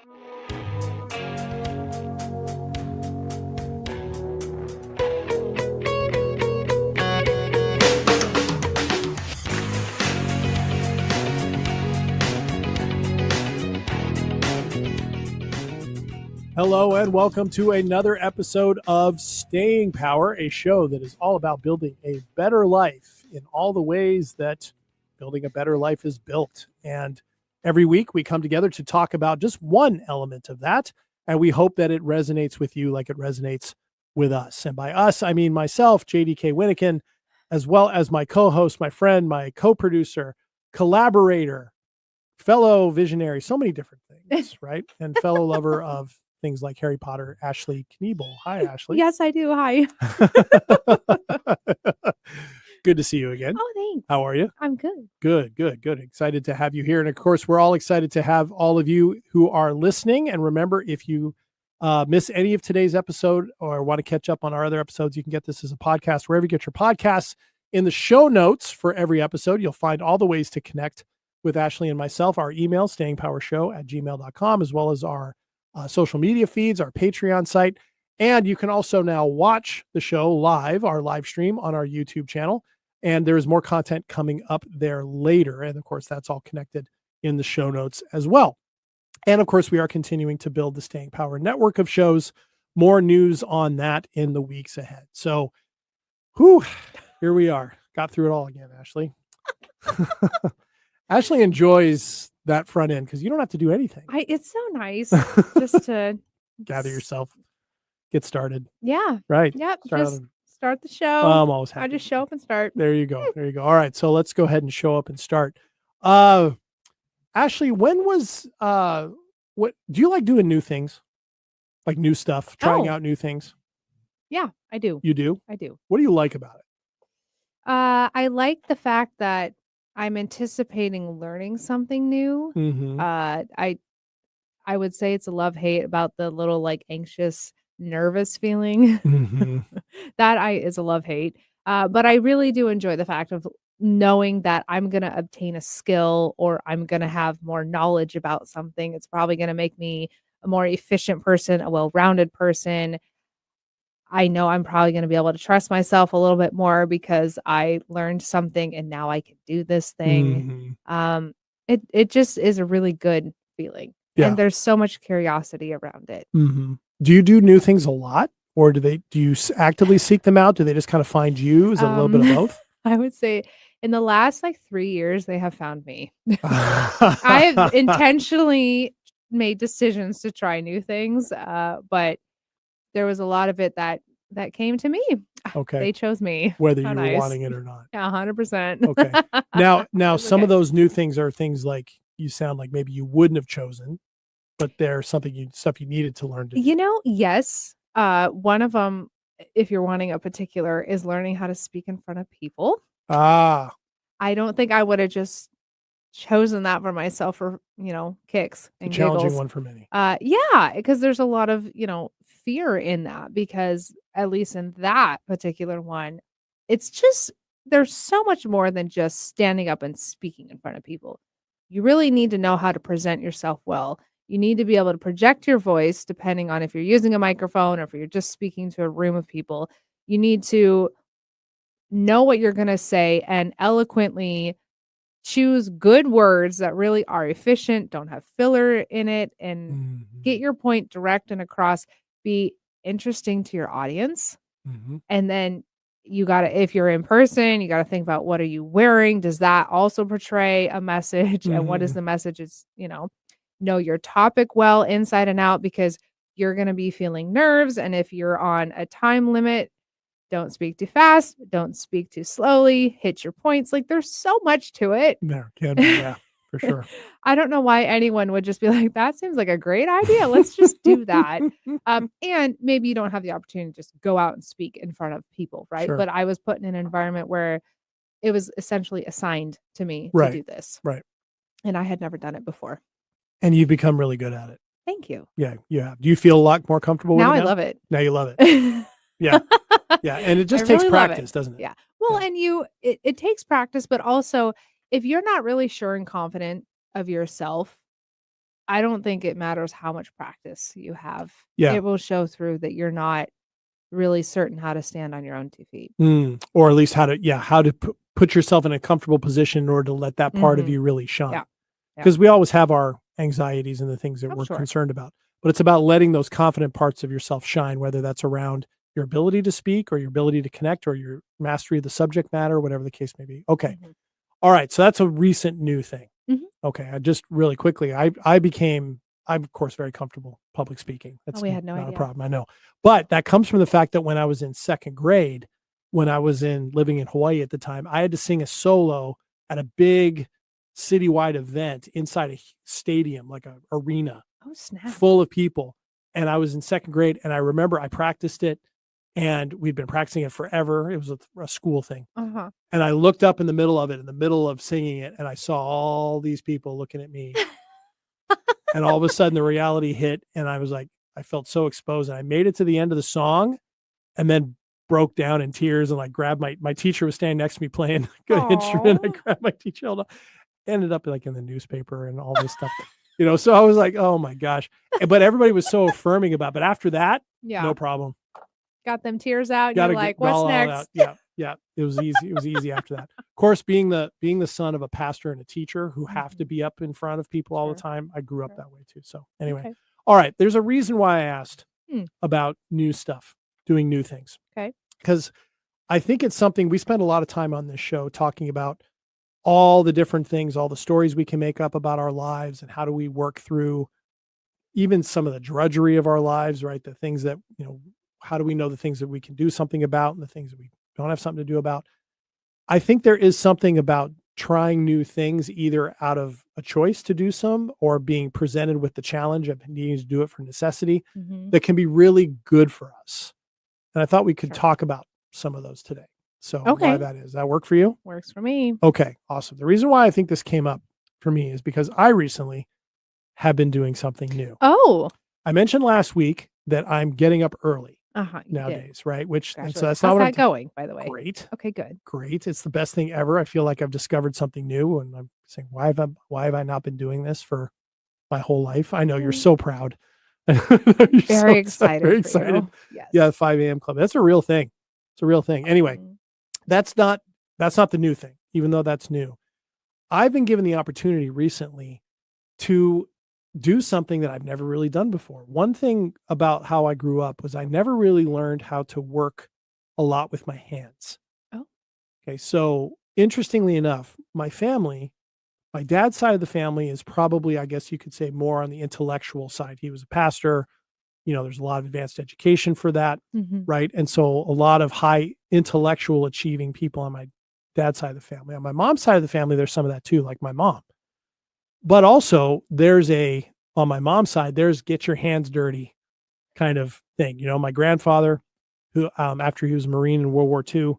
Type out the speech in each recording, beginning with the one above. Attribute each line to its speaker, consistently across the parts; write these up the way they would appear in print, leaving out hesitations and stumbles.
Speaker 1: Hello and welcome to another episode of Staying Power, a show that is all about building a better life in all the ways that building a better life is built. And every week we come together to talk about just one element of that. And we hope that it resonates with you like it resonates with us. And by us, I mean myself, JDK Wyneken, as well as my co-host, my friend, my co-producer, collaborator, fellow visionary, so many different things, right? And fellow lover of things like Harry Potter, Ashley Knebel. Hi, Ashley.
Speaker 2: Yes, I do. Hi.
Speaker 1: Good to see you again.
Speaker 2: Oh, thanks.
Speaker 1: How are you?
Speaker 2: I'm good.
Speaker 1: Good. Excited to have you here. And of course, we're all excited to have all of you who are listening. And remember, if you miss any of today's episode or want to catch up on our other episodes, you can get this as a podcast wherever you get your podcasts. In the show notes for every episode, you'll find all the ways to connect with Ashley and myself, our email, stayingpowershow@gmail.com, as well as our social media feeds, our Patreon site. And you can also now watch the show live, our live stream on our YouTube channel. And there is more content coming up there later. And of course, that's all connected in the show notes as well. And of course, we are continuing to build the Staying Power network of shows. More news on that in the weeks ahead. So, here we are. Got through it all again, Ashley. Ashley enjoys that front end because you don't have to do anything.
Speaker 2: It's so nice just to
Speaker 1: gather yourself, get started.
Speaker 2: Yeah.
Speaker 1: Right.
Speaker 2: Yep. Start the show.
Speaker 1: I'm always happy.
Speaker 2: I just show up and start.
Speaker 1: There you go. All right. So let's go ahead and show up and start. Ashley, when was what do you like doing new things? Like new stuff, trying out new things?
Speaker 2: Yeah, I do.
Speaker 1: You do?
Speaker 2: I do.
Speaker 1: What do you like about it?
Speaker 2: I like the fact that I'm anticipating learning something new.
Speaker 1: Mm-hmm.
Speaker 2: I would say it's a love-hate about the little like anxious, nervous feeling.
Speaker 1: Mm-hmm.
Speaker 2: That is a love-hate. But I really do enjoy the fact of knowing that I'm going to obtain a skill or I'm going to have more knowledge about something. It's probably going to make me a more efficient person, a well-rounded person. I know I'm probably going to be able to trust myself a little bit more because I learned something and now I can do this thing.
Speaker 1: Mm-hmm.
Speaker 2: It just is a really good feeling.
Speaker 1: Yeah.
Speaker 2: And there's so much curiosity around it.
Speaker 1: Mm-hmm. Do you do new things a lot, or do you actively seek them out? Do they just kind of find you? Is it a little bit of both?
Speaker 2: I would say in the last 3 years, they have found me. I have intentionally made decisions to try new things, but there was a lot of it that came to me.
Speaker 1: Okay.
Speaker 2: They chose me.
Speaker 1: Whether you were wanting it or not.
Speaker 2: Yeah, 100%.
Speaker 1: Okay. Now some of those new things are things like you sound like maybe you wouldn't have chosen, but they're stuff you needed to learn to do.
Speaker 2: Yes. One of them, if you're wanting a particular, is learning how to speak in front of people. I don't think I would have just chosen that for myself for, kicks and
Speaker 1: a challenging
Speaker 2: giggles.
Speaker 1: One for many.
Speaker 2: Yeah, because there's a lot of, fear in that, because at least in that particular one, it's just, there's so much more than just standing up and speaking in front of people. You really need to know how to present yourself well. You need to be able to project your voice depending on if you're using a microphone or if you're just speaking to a room of people. You need to know what you're going to say and eloquently choose good words that really are efficient, don't have filler in it, and get your point direct and across, be interesting to your audience.
Speaker 1: Mm-hmm.
Speaker 2: And then you got to, if you're in person, you got to think about what are you wearing? Does that also portray a message? Mm-hmm. And what is the message? It's, know your topic well inside and out, because you're going to be feeling nerves. And if you're on a time limit, don't speak too fast. Don't speak too slowly. Hit your points. Like, there's so much to it.
Speaker 1: There can be, yeah, for sure.
Speaker 2: I don't know why anyone would just be like, that seems like a great idea. Let's just do that. And maybe you don't have the opportunity to just go out and speak in front of people, right?
Speaker 1: Sure.
Speaker 2: But I was put in an environment where it was essentially assigned to me
Speaker 1: right.
Speaker 2: to do this.
Speaker 1: Right.
Speaker 2: And I had never done it before.
Speaker 1: And you've become really good at it.
Speaker 2: Thank you.
Speaker 1: Yeah, you have. Do you feel a lot more comfortable with it now?
Speaker 2: I love it.
Speaker 1: Now you love it. Yeah. Yeah. And it just takes
Speaker 2: really
Speaker 1: practice, doesn't it?
Speaker 2: Yeah. Well, and it takes practice, but also if you're not really sure and confident of yourself, I don't think it matters how much practice you have.
Speaker 1: Yeah.
Speaker 2: It will show through that you're not really certain how to stand on your own 2 feet.
Speaker 1: Or at least how to put yourself in a comfortable position in order to let that part of
Speaker 2: Mhm.
Speaker 1: you really shine.
Speaker 2: Yeah. Yeah.
Speaker 1: Because we always have our anxieties and the things that
Speaker 2: Oh,
Speaker 1: we're
Speaker 2: sure.
Speaker 1: concerned about. But it's about letting those confident parts of yourself shine, whether that's around your ability to speak or your ability to connect or your mastery of the subject matter, whatever the case may be. Okay.
Speaker 2: Mhm.
Speaker 1: All right. So that's a recent new thing.
Speaker 2: Mhm.
Speaker 1: Okay. I just really quickly, I'm of course very comfortable public speaking.
Speaker 2: Oh,
Speaker 1: That's
Speaker 2: we had no
Speaker 1: not a
Speaker 2: idea.
Speaker 1: problem. I know. But that comes from the fact that when I was in second grade, when I was living in Hawaii at the time, I had to sing a solo at a big citywide event inside a stadium, like a arena
Speaker 2: Oh, snap.
Speaker 1: full of people. And I was in second grade, and I remember I practiced it, and we'd been practicing it forever. It was a school thing.
Speaker 2: Uh-huh.
Speaker 1: And I looked up in the middle of it, in the middle of singing it, and I saw all these people looking at me. And all of a sudden the reality hit, and I was like, I felt so exposed. And I made it to the end of the song and then broke down in tears and like grabbed my teacher was standing next to me playing an instrument. I
Speaker 2: Aw.
Speaker 1: grabbed my teacher, held on, ended up like in the newspaper and all this stuff. So I was like, oh my gosh. But everybody was so affirming about it. But after that,
Speaker 2: Yeah.
Speaker 1: no problem.
Speaker 2: Got them tears out, and
Speaker 1: Got
Speaker 2: you're
Speaker 1: to
Speaker 2: like, "What's next?"
Speaker 1: Yeah, yeah. It was easy. It was easy after that. Of course, being the son of a pastor and a teacher who have to
Speaker 2: Mhm.
Speaker 1: be up in front of people all the
Speaker 2: Sure.
Speaker 1: time, I grew up
Speaker 2: Sure.
Speaker 1: that way too. So anyway,
Speaker 2: Okay.
Speaker 1: all right. There's a reason why I asked
Speaker 2: Hmm.
Speaker 1: about new stuff, doing new things,
Speaker 2: Okay.
Speaker 1: because I think it's something we spend a lot of time on this show talking about all the different things, all the stories we can make up about our lives, and how do we work through even some of the drudgery of our lives, right? The things that, how do we know the things that we can do something about and the things that we don't have something to do about? I think there is something about trying new things, either out of a choice to do some or being presented with the challenge of needing to do it for necessity,
Speaker 2: Mhm.
Speaker 1: that can be really good for us. And I thought we could
Speaker 2: Sure.
Speaker 1: talk about some of those today. So why
Speaker 2: Okay.
Speaker 1: that is. Does that work for you?
Speaker 2: Works for me.
Speaker 1: Okay, awesome. The reason why I think this came up for me is because I recently have been doing something new.
Speaker 2: Oh.
Speaker 1: I mentioned last week that I'm getting up early
Speaker 2: Uh-huh, you did.
Speaker 1: nowadays, right? And so
Speaker 2: Congratulations.
Speaker 1: that's
Speaker 2: How's
Speaker 1: not what I'm
Speaker 2: that going, by the way?
Speaker 1: great.
Speaker 2: Okay, good.
Speaker 1: Great. It's the best thing ever. I feel like I've discovered something new, and I'm saying, why have I not been doing this for my whole life? I know you're so proud. You're
Speaker 2: Very excited
Speaker 1: very
Speaker 2: for
Speaker 1: excited.
Speaker 2: you. Yes.
Speaker 1: Yeah, 5 a.m. club. That's a real thing. It's a real thing. Anyway,
Speaker 2: Mhm.
Speaker 1: that's not the new thing, even though that's new. I've been given the opportunity recently to do something that I've never really done before. One thing about how I grew up was I never really learned how to work a lot with my hands.
Speaker 2: Oh.
Speaker 1: Okay, so interestingly enough, my dad's side of the family is probably, I guess you could say, more on the intellectual side. He was a pastor. There's a lot of advanced education for that,
Speaker 2: Mhm.
Speaker 1: right? And so a lot of high intellectual achieving people on my dad's side of the family. On my mom's side of the family, there's some of that too, like my mom. But also on my mom's side, there's get your hands dirty kind of thing. My grandfather, who, after he was a Marine in World War II,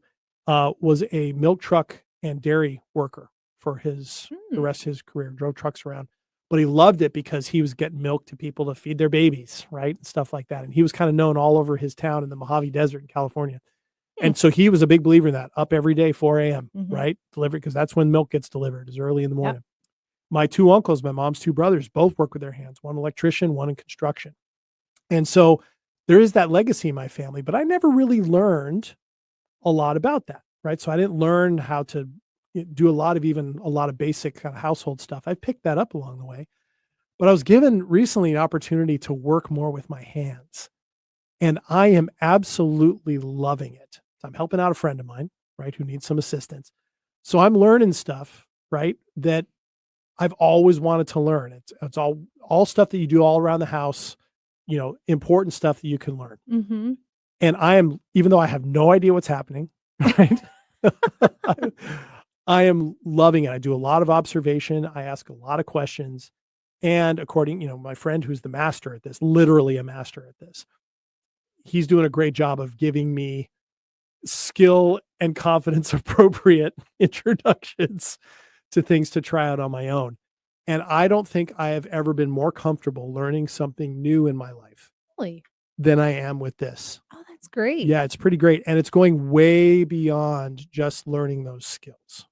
Speaker 1: was a milk truck and dairy worker for the rest of his career, drove trucks around. But he loved it because he was getting milk to people to feed their babies, right? And stuff like that. And he was kind of known all over his town in the Mojave Desert in California.
Speaker 2: Hmm.
Speaker 1: And so he was a big believer in that, up every day, 4 a.m.,
Speaker 2: Mhm.
Speaker 1: right? Delivered, because that's when milk gets delivered, is early in the
Speaker 2: Yep.
Speaker 1: morning. My two uncles, my mom's two brothers, both work with their hands, one electrician, one in construction. And so there is that legacy in my family, but I never really learned a lot about that, right? So I didn't learn how to do a lot of basic kind of household stuff. I picked that up along the way, but I was given recently an opportunity to work more with my hands, and I am absolutely loving it. So I'm helping out a friend of mine, right, who needs some assistance. So I'm learning stuff, right, that I've always wanted to learn. It's all stuff that you do all around the house, important stuff that you can learn.
Speaker 2: Mhm.
Speaker 1: And even though I have no idea what's happening, right? I am loving it. I do a lot of observation. I ask a lot of questions. And my friend who's the master at this, literally a master at this, he's doing a great job of giving me skill and confidence appropriate introductions to things to try out on my own. And I don't think I have ever been more comfortable learning something new in my life
Speaker 2: Really?
Speaker 1: than I am with this.
Speaker 2: Oh, that's great.
Speaker 1: Yeah, it's pretty great. And it's going way beyond just learning those skills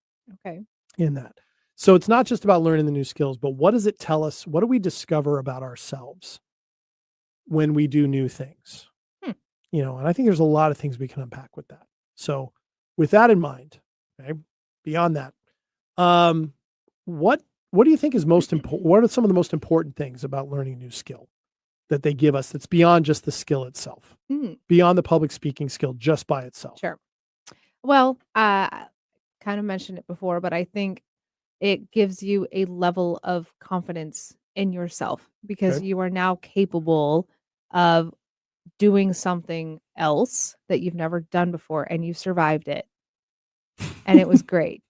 Speaker 2: Okay.
Speaker 1: in that. So it's not just about learning the new skills, but what does it tell us? What do we discover about ourselves when we do new things?
Speaker 2: Hmm.
Speaker 1: And I think there's a lot of things we can unpack with that. So with that in mind, okay, beyond that, what do you think is most important? What are some of the most important things about learning a new skill that they give us that's beyond just the skill itself, beyond the public speaking skill just by itself?
Speaker 2: Sure. Well, kind of mentioned it before, but I think it gives you a level of confidence in yourself because
Speaker 1: Okay.
Speaker 2: you are now capable of doing something else that you've never done before and you survived it. And it was great,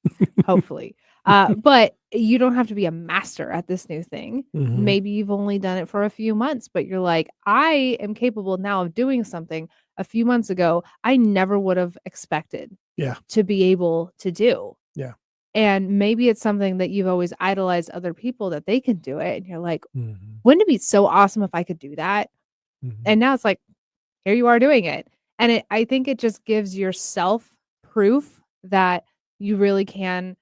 Speaker 2: hopefully. But you don't have to be a master at this new thing.
Speaker 1: Mhm.
Speaker 2: Maybe you've only done it for a few months, but you're like, I am capable now of doing something a few months ago I never would have expected
Speaker 1: Yeah.
Speaker 2: to be able to do.
Speaker 1: Yeah.
Speaker 2: And maybe it's something that you've always idolized other people that they can do it. And you're like,
Speaker 1: Mhm.
Speaker 2: wouldn't it be so awesome if I could do that?
Speaker 1: Mhm.
Speaker 2: And now it's like, here you are doing it. And I think it just gives yourself proof that you really can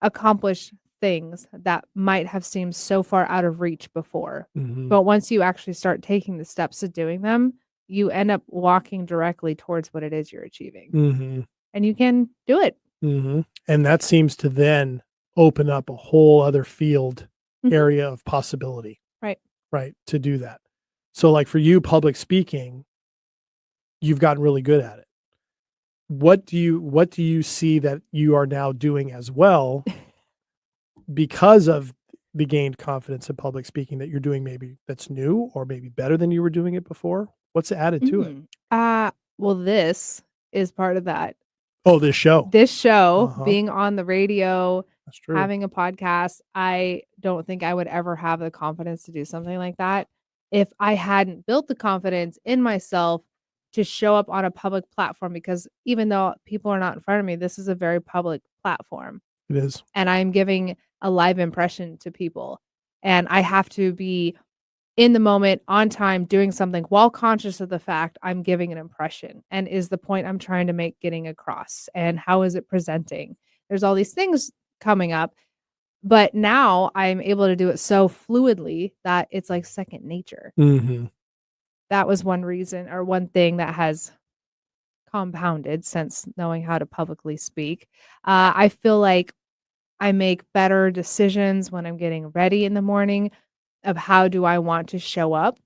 Speaker 2: accomplish things that might have seemed so far out of reach before.
Speaker 1: Mhm.
Speaker 2: But once you actually start taking the steps to doing them, you end up walking directly towards what it is you're achieving.
Speaker 1: Mhm.
Speaker 2: And you can do it.
Speaker 1: Mhm. And that seems to then open up a whole other field
Speaker 2: Mhm.
Speaker 1: area of possibility,
Speaker 2: Right.
Speaker 1: right, to do that. So, like, for you, public speaking, you've gotten really good at it. What do you see that you are now doing as well because of the gained confidence in public speaking that you're doing maybe that's new or maybe better than you were doing it before? What's added to it?
Speaker 2: Mhm. Well, this is part of that.
Speaker 1: Oh, this show.
Speaker 2: This show,
Speaker 1: Uh-huh.
Speaker 2: being on the radio,
Speaker 1: That's true.
Speaker 2: having a podcast, I don't think I would ever have the confidence to do something like that if I hadn't built the confidence in myself to show up on a public platform because even though people are not in front of me, this is a very public platform
Speaker 1: It is.
Speaker 2: and I'm giving a live impression to people. And I have to be in the moment, on time, doing something while conscious of the fact I'm giving an impression, and is the point I'm trying to make getting across, and how is it presenting? There's all these things coming up, but now I'm able to do it so fluidly that it's like second nature.
Speaker 1: Mhm.
Speaker 2: That was one reason or one thing that has compounded since knowing how to publicly speak. I feel like I make better decisions when I'm getting ready in the morning of how do I want to show up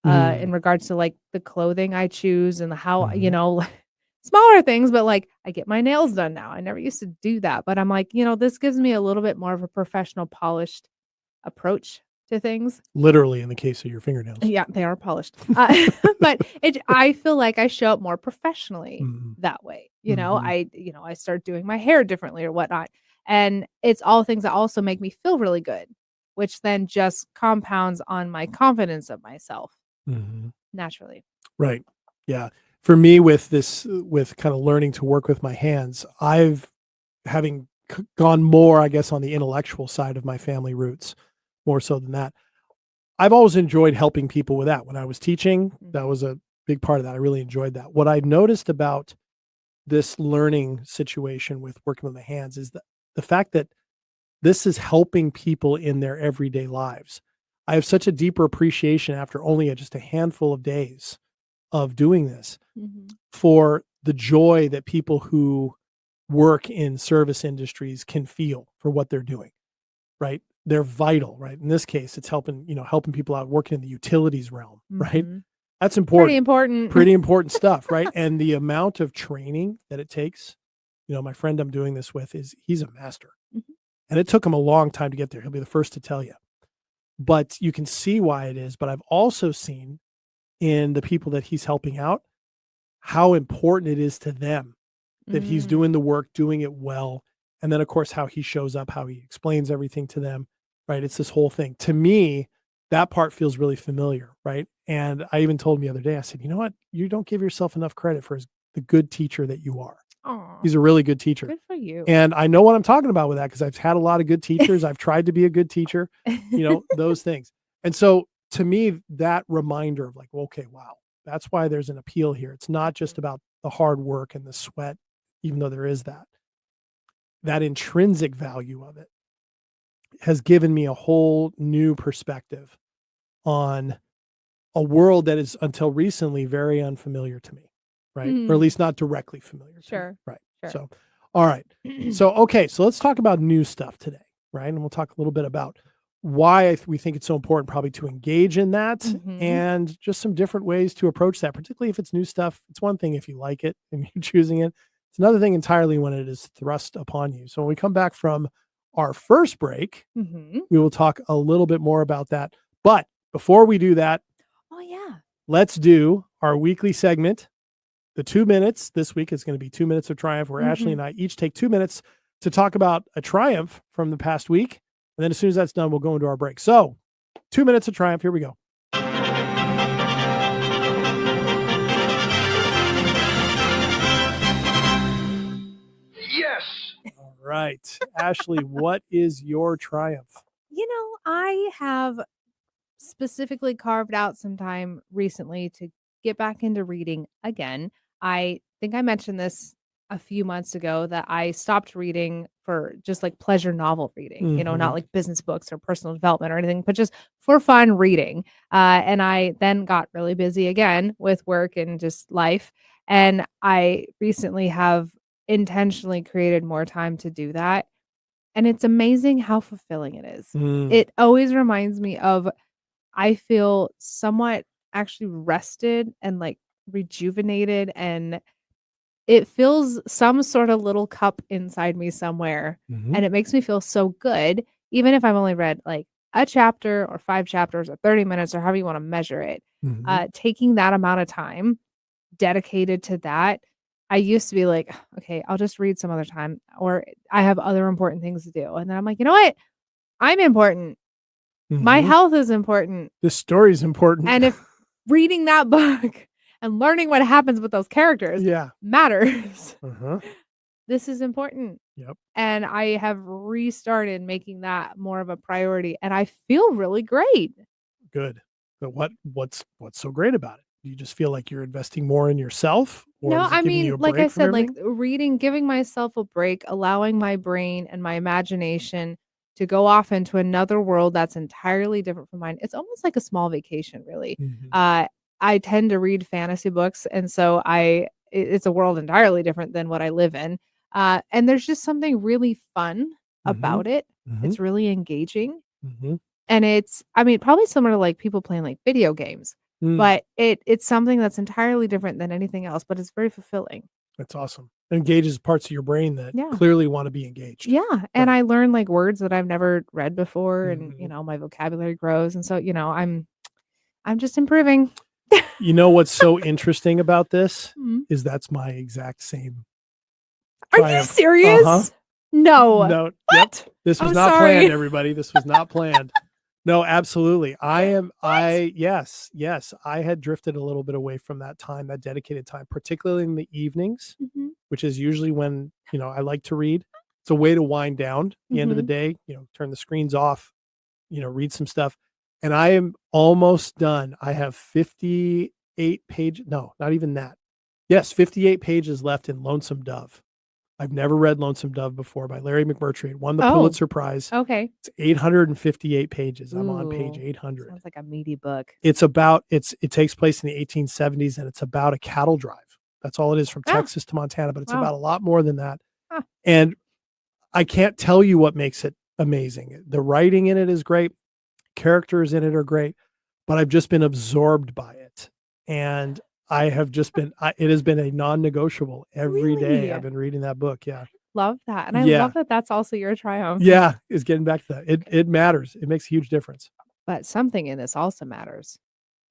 Speaker 2: in
Speaker 1: Mm.
Speaker 2: regards to, like, the clothing I choose and how,
Speaker 1: Mhm.
Speaker 2: smaller things, but, like, I get my nails done now. I never used to do that, but I'm like, this gives me a little bit more of a professional, polished approach to things.
Speaker 1: Literally in the case of your fingernails.
Speaker 2: Yeah, they are polished. But I feel like I show up more professionally
Speaker 1: Mhm.
Speaker 2: that way.
Speaker 1: Mhm.
Speaker 2: I start doing my hair differently or whatnot. And it's all things that also make me feel really good, which then just compounds on my confidence of myself
Speaker 1: Mhm.
Speaker 2: naturally.
Speaker 1: Right. Yeah. For me, with this, with kind of learning to work with my hands, I've having gone more, I guess, on the intellectual side of my family roots, more so than that. I've always enjoyed helping people with that. When I was teaching, that
Speaker 2: Mhm.
Speaker 1: was a big part of that. I really enjoyed that. What I noticed about this learning situation with working with my hands is that the fact that this is helping people in their everyday lives. I have such a deeper appreciation after only just a handful of days of doing this
Speaker 2: Mhm.
Speaker 1: for the joy that people who work in service industries can feel for what they're doing, right? They're vital, right? In this case, it's helping people out working in the utilities realm, right?
Speaker 2: Mhm.
Speaker 1: That's
Speaker 2: Pretty
Speaker 1: important,
Speaker 2: important.
Speaker 1: pretty important stuff, right? And the amount of training that it takes, my friend I'm doing this with he's a master.
Speaker 2: Mhm.
Speaker 1: And it took him a long time to get there. He'll be the first to tell you. But you can see why it is. But I've also seen in the people that he's helping out how important it is to them that he's doing
Speaker 2: Mm.
Speaker 1: the work, doing it well. And then, of course, how he shows up, how he explains everything to them, right? It's this whole thing. To me, that part feels really familiar, right? And I even told him the other day, I said, you know what? You don't give yourself enough credit for the good teacher that you are.
Speaker 2: Aw,
Speaker 1: He's a really good teacher.
Speaker 2: good for you.
Speaker 1: And I know what I'm talking about with that because I've had a lot of good teachers. I've tried to be a good teacher, those things. And so to me, that reminder of like, well, okay, wow, that's why there's an appeal here. It's not just about the hard work and the sweat, even though there is that intrinsic value of it has given me a whole new perspective on a world that is until recently very unfamiliar to me, right? Or at least not directly familiar to me.
Speaker 2: Sure.
Speaker 1: Right.
Speaker 2: Sure.
Speaker 1: So, all right. So, okay, so let's talk about new stuff today, right? And we'll talk a little bit about why we think it's so important probably to engage in that and just some different ways to approach that, particularly if it's new stuff. It's one thing if you like it and you're choosing it. It's another thing entirely when it is thrust upon you. So when we come back from our first break, we will talk a little bit more about that. But before we do that, let's do our weekly segment, the 2 minutes. This week is going to be 2 minutes of triumph, where Ashley and I each take 2 minutes to talk about a triumph from the past week. And then as soon as that's done, we'll go into our break. So 2 minutes of triumph. Here we go.
Speaker 3: Yes.
Speaker 1: All right. Ashley, what is your triumph?
Speaker 2: I have specifically carved out some time recently to get back into reading again. I think I mentioned this a few months ago that I stopped reading for just like pleasure novel reading, not like business books or personal development or anything, but just for fun reading. And I then got really busy again with work and just life. And I recently have intentionally created more time to do that. And it's amazing how fulfilling it is. It always reminds me of, I feel somewhat actually rested and like rejuvenated, and it fills some sort of little cup inside me somewhere. And it makes me feel so good, even if I've only read like a chapter or 5 chapters or 30 minutes or however you want to measure it. Taking that amount of time dedicated to that. I used to be like, okay, I'll just read some other time, or I have other important things to do. And then I'm like, you know what? I'm important. My health is important.
Speaker 1: This story is important.
Speaker 2: And if reading that book and learning what happens with those characters matters, this is important.
Speaker 1: Yep.
Speaker 2: And I have restarted making that more of a priority, and I feel really great.
Speaker 1: Good. But what's so great about it? Do you just feel like you're investing more in yourself? Or
Speaker 2: No,
Speaker 1: is it
Speaker 2: I
Speaker 1: giving you
Speaker 2: mean,
Speaker 1: a
Speaker 2: like
Speaker 1: break
Speaker 2: I
Speaker 1: from
Speaker 2: said, like
Speaker 1: everything?
Speaker 2: reading, giving myself a break, allowing my brain and my imagination to go off into another world that's entirely different from mine. It's almost like a small vacation, really. I tend to read fantasy books, and so it's a world entirely different than what I live in. And there's just something really fun about it. It's really engaging. And it's, I mean, probably similar to like people playing like video games, but it's something that's entirely different than anything else, but it's very fulfilling.
Speaker 1: That's awesome. It engages parts of your brain that clearly want to be engaged.
Speaker 2: Yeah. And I learn like words that I've never read before, and my vocabulary grows. And so, I'm just improving.
Speaker 1: You know what's so interesting about this is that's my exact same triumph.
Speaker 2: Are you serious? No.
Speaker 1: No.
Speaker 2: What?
Speaker 1: Yep. This was not planned, everybody. This was not planned. No, absolutely. Yes. I had drifted a little bit away from that time, that dedicated time, particularly in the evenings, which is usually when, I like to read. It's a way to wind down at the end of the day, turn the screens off, read some stuff. And I am almost done. I have 58 pages. No, not even that. Yes, 58 pages left in Lonesome Dove. I've never read Lonesome Dove before by Larry McMurtry. It won the Pulitzer Prize.
Speaker 2: Okay.
Speaker 1: It's 858 pages. I'm on page 800.
Speaker 2: Sounds like a meaty book.
Speaker 1: It takes place in the 1870s, and it's about a cattle drive. That's all it is, from Texas to Montana, but it's about a lot more than that. And I can't tell you what makes it amazing. The writing in it is great. Characters in it are great, but I've just been absorbed by it. And I have just been, it has been a non-negotiable every day. I've been reading that book. Yeah.
Speaker 2: Love that. And I love that that's also your triumph.
Speaker 1: Yeah. It's getting back to that. It matters. It makes a huge difference.
Speaker 2: But something in this also matters.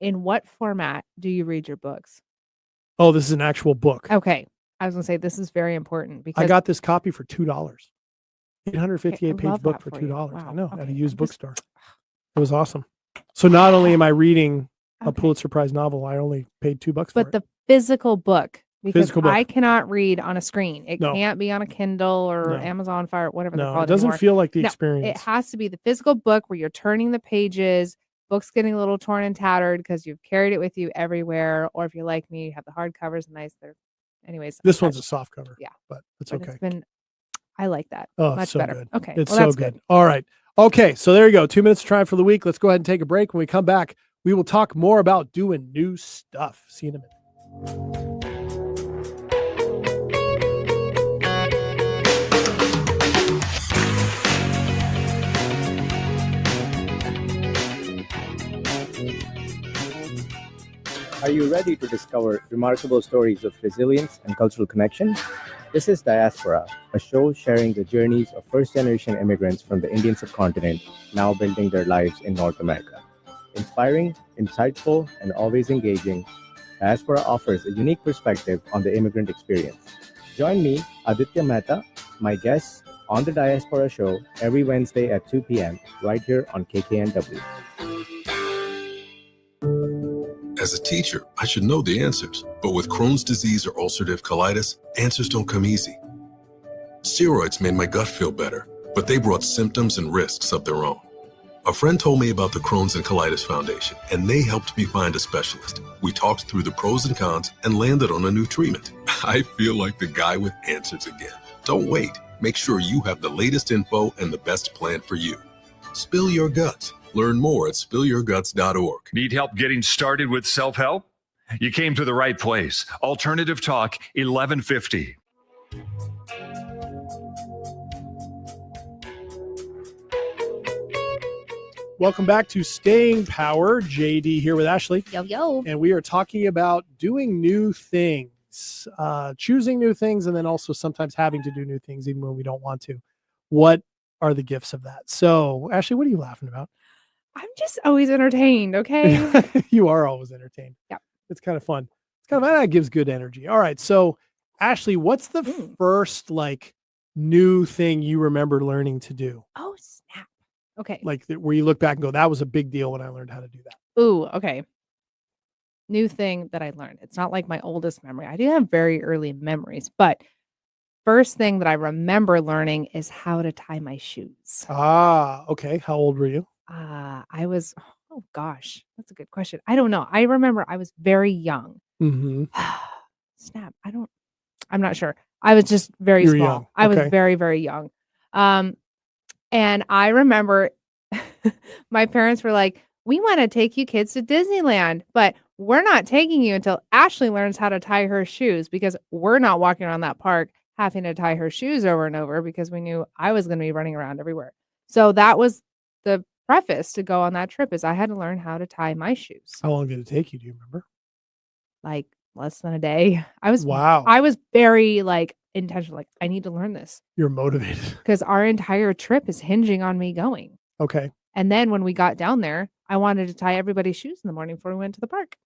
Speaker 2: In what format do you read your books?
Speaker 1: Oh, this is an actual book.
Speaker 2: Okay. I was going to say, this is very important because
Speaker 1: I got this copy for $2. 858 page book for $2.
Speaker 2: Wow.
Speaker 1: I know, at a used bookstore. It was awesome. So not only am I reading a Pulitzer Prize novel, I only paid $2 for it.
Speaker 2: But the physical book, because I cannot read on a screen. It can't be on a Kindle or Amazon Fire, whatever they're called.
Speaker 1: It doesn't
Speaker 2: anymore.
Speaker 1: feel like the experience.
Speaker 2: It has to be the physical book where you're turning the pages, book's getting a little torn and tattered because you've carried it with you everywhere. Or if you're like me, you have the hardcovers, nice. Anyways.
Speaker 1: This one's a soft cover.
Speaker 2: Yeah.
Speaker 1: But it's okay.
Speaker 2: I like that.
Speaker 1: Oh,
Speaker 2: much
Speaker 1: so
Speaker 2: better.
Speaker 1: good.
Speaker 2: Okay.
Speaker 1: It's so good. All right. Okay, so there you go. 2 minutes to try for the week. Let's go ahead and take a break. When we come back, we will talk more about doing new stuff. See you in a minute.
Speaker 3: Are you ready to discover remarkable stories of resilience and cultural connection? This is Diaspora, a show sharing the journeys of first-generation immigrants from the Indian subcontinent now building their lives in North America. Inspiring, insightful, and always engaging, Diaspora offers a unique perspective on the immigrant experience. Join me, Aditya Mehta, my guests, on the Diaspora Show every Wednesday at 2 p.m. right here on KKNW.
Speaker 4: As a teacher, I should know the answers, but with Crohn's disease or ulcerative colitis, answers don't come easy. Steroids made my gut feel better, but they brought symptoms and risks of their own. A friend told me about the Crohn's and Colitis Foundation, and they helped me find a specialist. We talked through the pros and cons and landed on a new treatment. I feel like the guy with answers again. Don't wait. Make sure you have the latest info and the best plan for you. Spill your guts. Learn more at spillyourguts.org.
Speaker 5: Need help getting started with self-help? You came to the right place. Alternative Talk 1150.
Speaker 1: Welcome back to Staying Power. JD here with Ashley.
Speaker 2: Yo.
Speaker 1: And we are talking about doing new things, choosing new things, and then also sometimes having to do new things even when we don't want to. What are the gifts of that? So, Ashley, what are you laughing about?
Speaker 2: I'm just always entertained, okay?
Speaker 1: You are always entertained.
Speaker 2: Yeah.
Speaker 1: It's kind of fun. It's kind of, that gives good energy. All right. So, Ashley, what's the first new thing you remember learning to do?
Speaker 2: Oh, snap. Okay.
Speaker 1: Where you look back and go, that was a big deal when I learned how to do that.
Speaker 2: Ooh, okay. New thing that I learned. It's not like my oldest memory. I do have very early memories, but first thing that I remember learning is how to tie my shoes.
Speaker 1: Ah, okay. How old were you?
Speaker 2: I was, oh gosh, that's a good question. I don't know. I remember I was very young.
Speaker 1: Mm-hmm.
Speaker 2: Snap. I'm not sure. I was just very small.
Speaker 1: Young.
Speaker 2: I was very, very young. And I remember my parents were like, we want to take you kids to Disneyland, but we're not taking you until Ashley learns how to tie her shoes, because we're not walking around that park having to tie her shoes over and over, because we knew I was going to be running around everywhere. So that was the preface to go on that trip, is I had to learn how to tie my shoes.
Speaker 1: How long did it take you? Do you remember?
Speaker 2: Like less than a day. I was very intentional. Like, I need to learn this.
Speaker 1: You're motivated.
Speaker 2: Because our entire trip is hinging on me going.
Speaker 1: Okay.
Speaker 2: And then when we got down there, I wanted to tie everybody's shoes in the morning before we went to the park.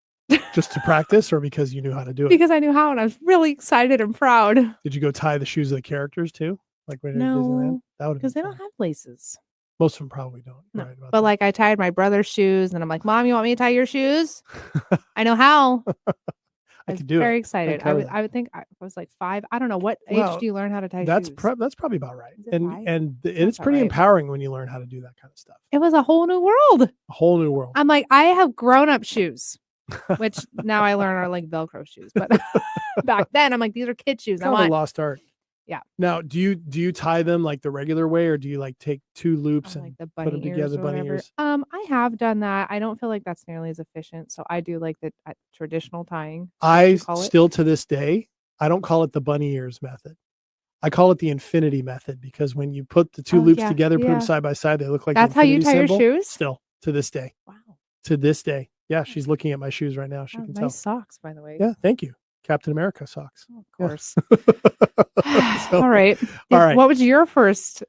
Speaker 1: Just to practice, or because you knew how to do it?
Speaker 2: Because I knew how, and I was really excited and proud.
Speaker 1: Did you go tie the shoes of the characters too? Like when you're at Disneyland? That would,
Speaker 2: because they don't have laces.
Speaker 1: Most of them probably don't.
Speaker 2: No.
Speaker 1: Right,
Speaker 2: but I tied my brother's shoes, and I'm like, Mom, you want me to tie your shoes? I know how.
Speaker 1: I could do it.
Speaker 2: Very excited. I would think I was like 5. I don't know, what age do you learn how to tie shoes?
Speaker 1: That's probably about right.
Speaker 2: And
Speaker 1: it's pretty empowering when you learn how to do that kind of stuff.
Speaker 2: It was a whole new world.
Speaker 1: A whole new world.
Speaker 2: I'm like, I have grown-up shoes, which now I learn are like Velcro shoes. But back then, I'm like, these are kid shoes.
Speaker 1: Kind of a lost art.
Speaker 2: Yeah.
Speaker 1: Now, do you tie them like the regular way, or do you take 2 loops and
Speaker 2: the
Speaker 1: put them together, bunny ears?
Speaker 2: I have done that. I don't feel like that's nearly as efficient, so I do like the traditional tying.
Speaker 1: I still, to this day, I don't call it the bunny ears method. I call it the infinity method, because when you put the 2 loops together, put them side by side, they look like
Speaker 2: that's how you tie
Speaker 1: symbol.
Speaker 2: your shoes.
Speaker 1: Still, to this day.
Speaker 2: Wow.
Speaker 1: To this day, yeah, she's looking at my shoes right now. She can tell.
Speaker 2: Nice socks, by the way.
Speaker 1: Yeah, thank you. Captain America socks.
Speaker 2: Oh, of course.
Speaker 1: So,
Speaker 2: all right.
Speaker 1: All right.
Speaker 2: What was your first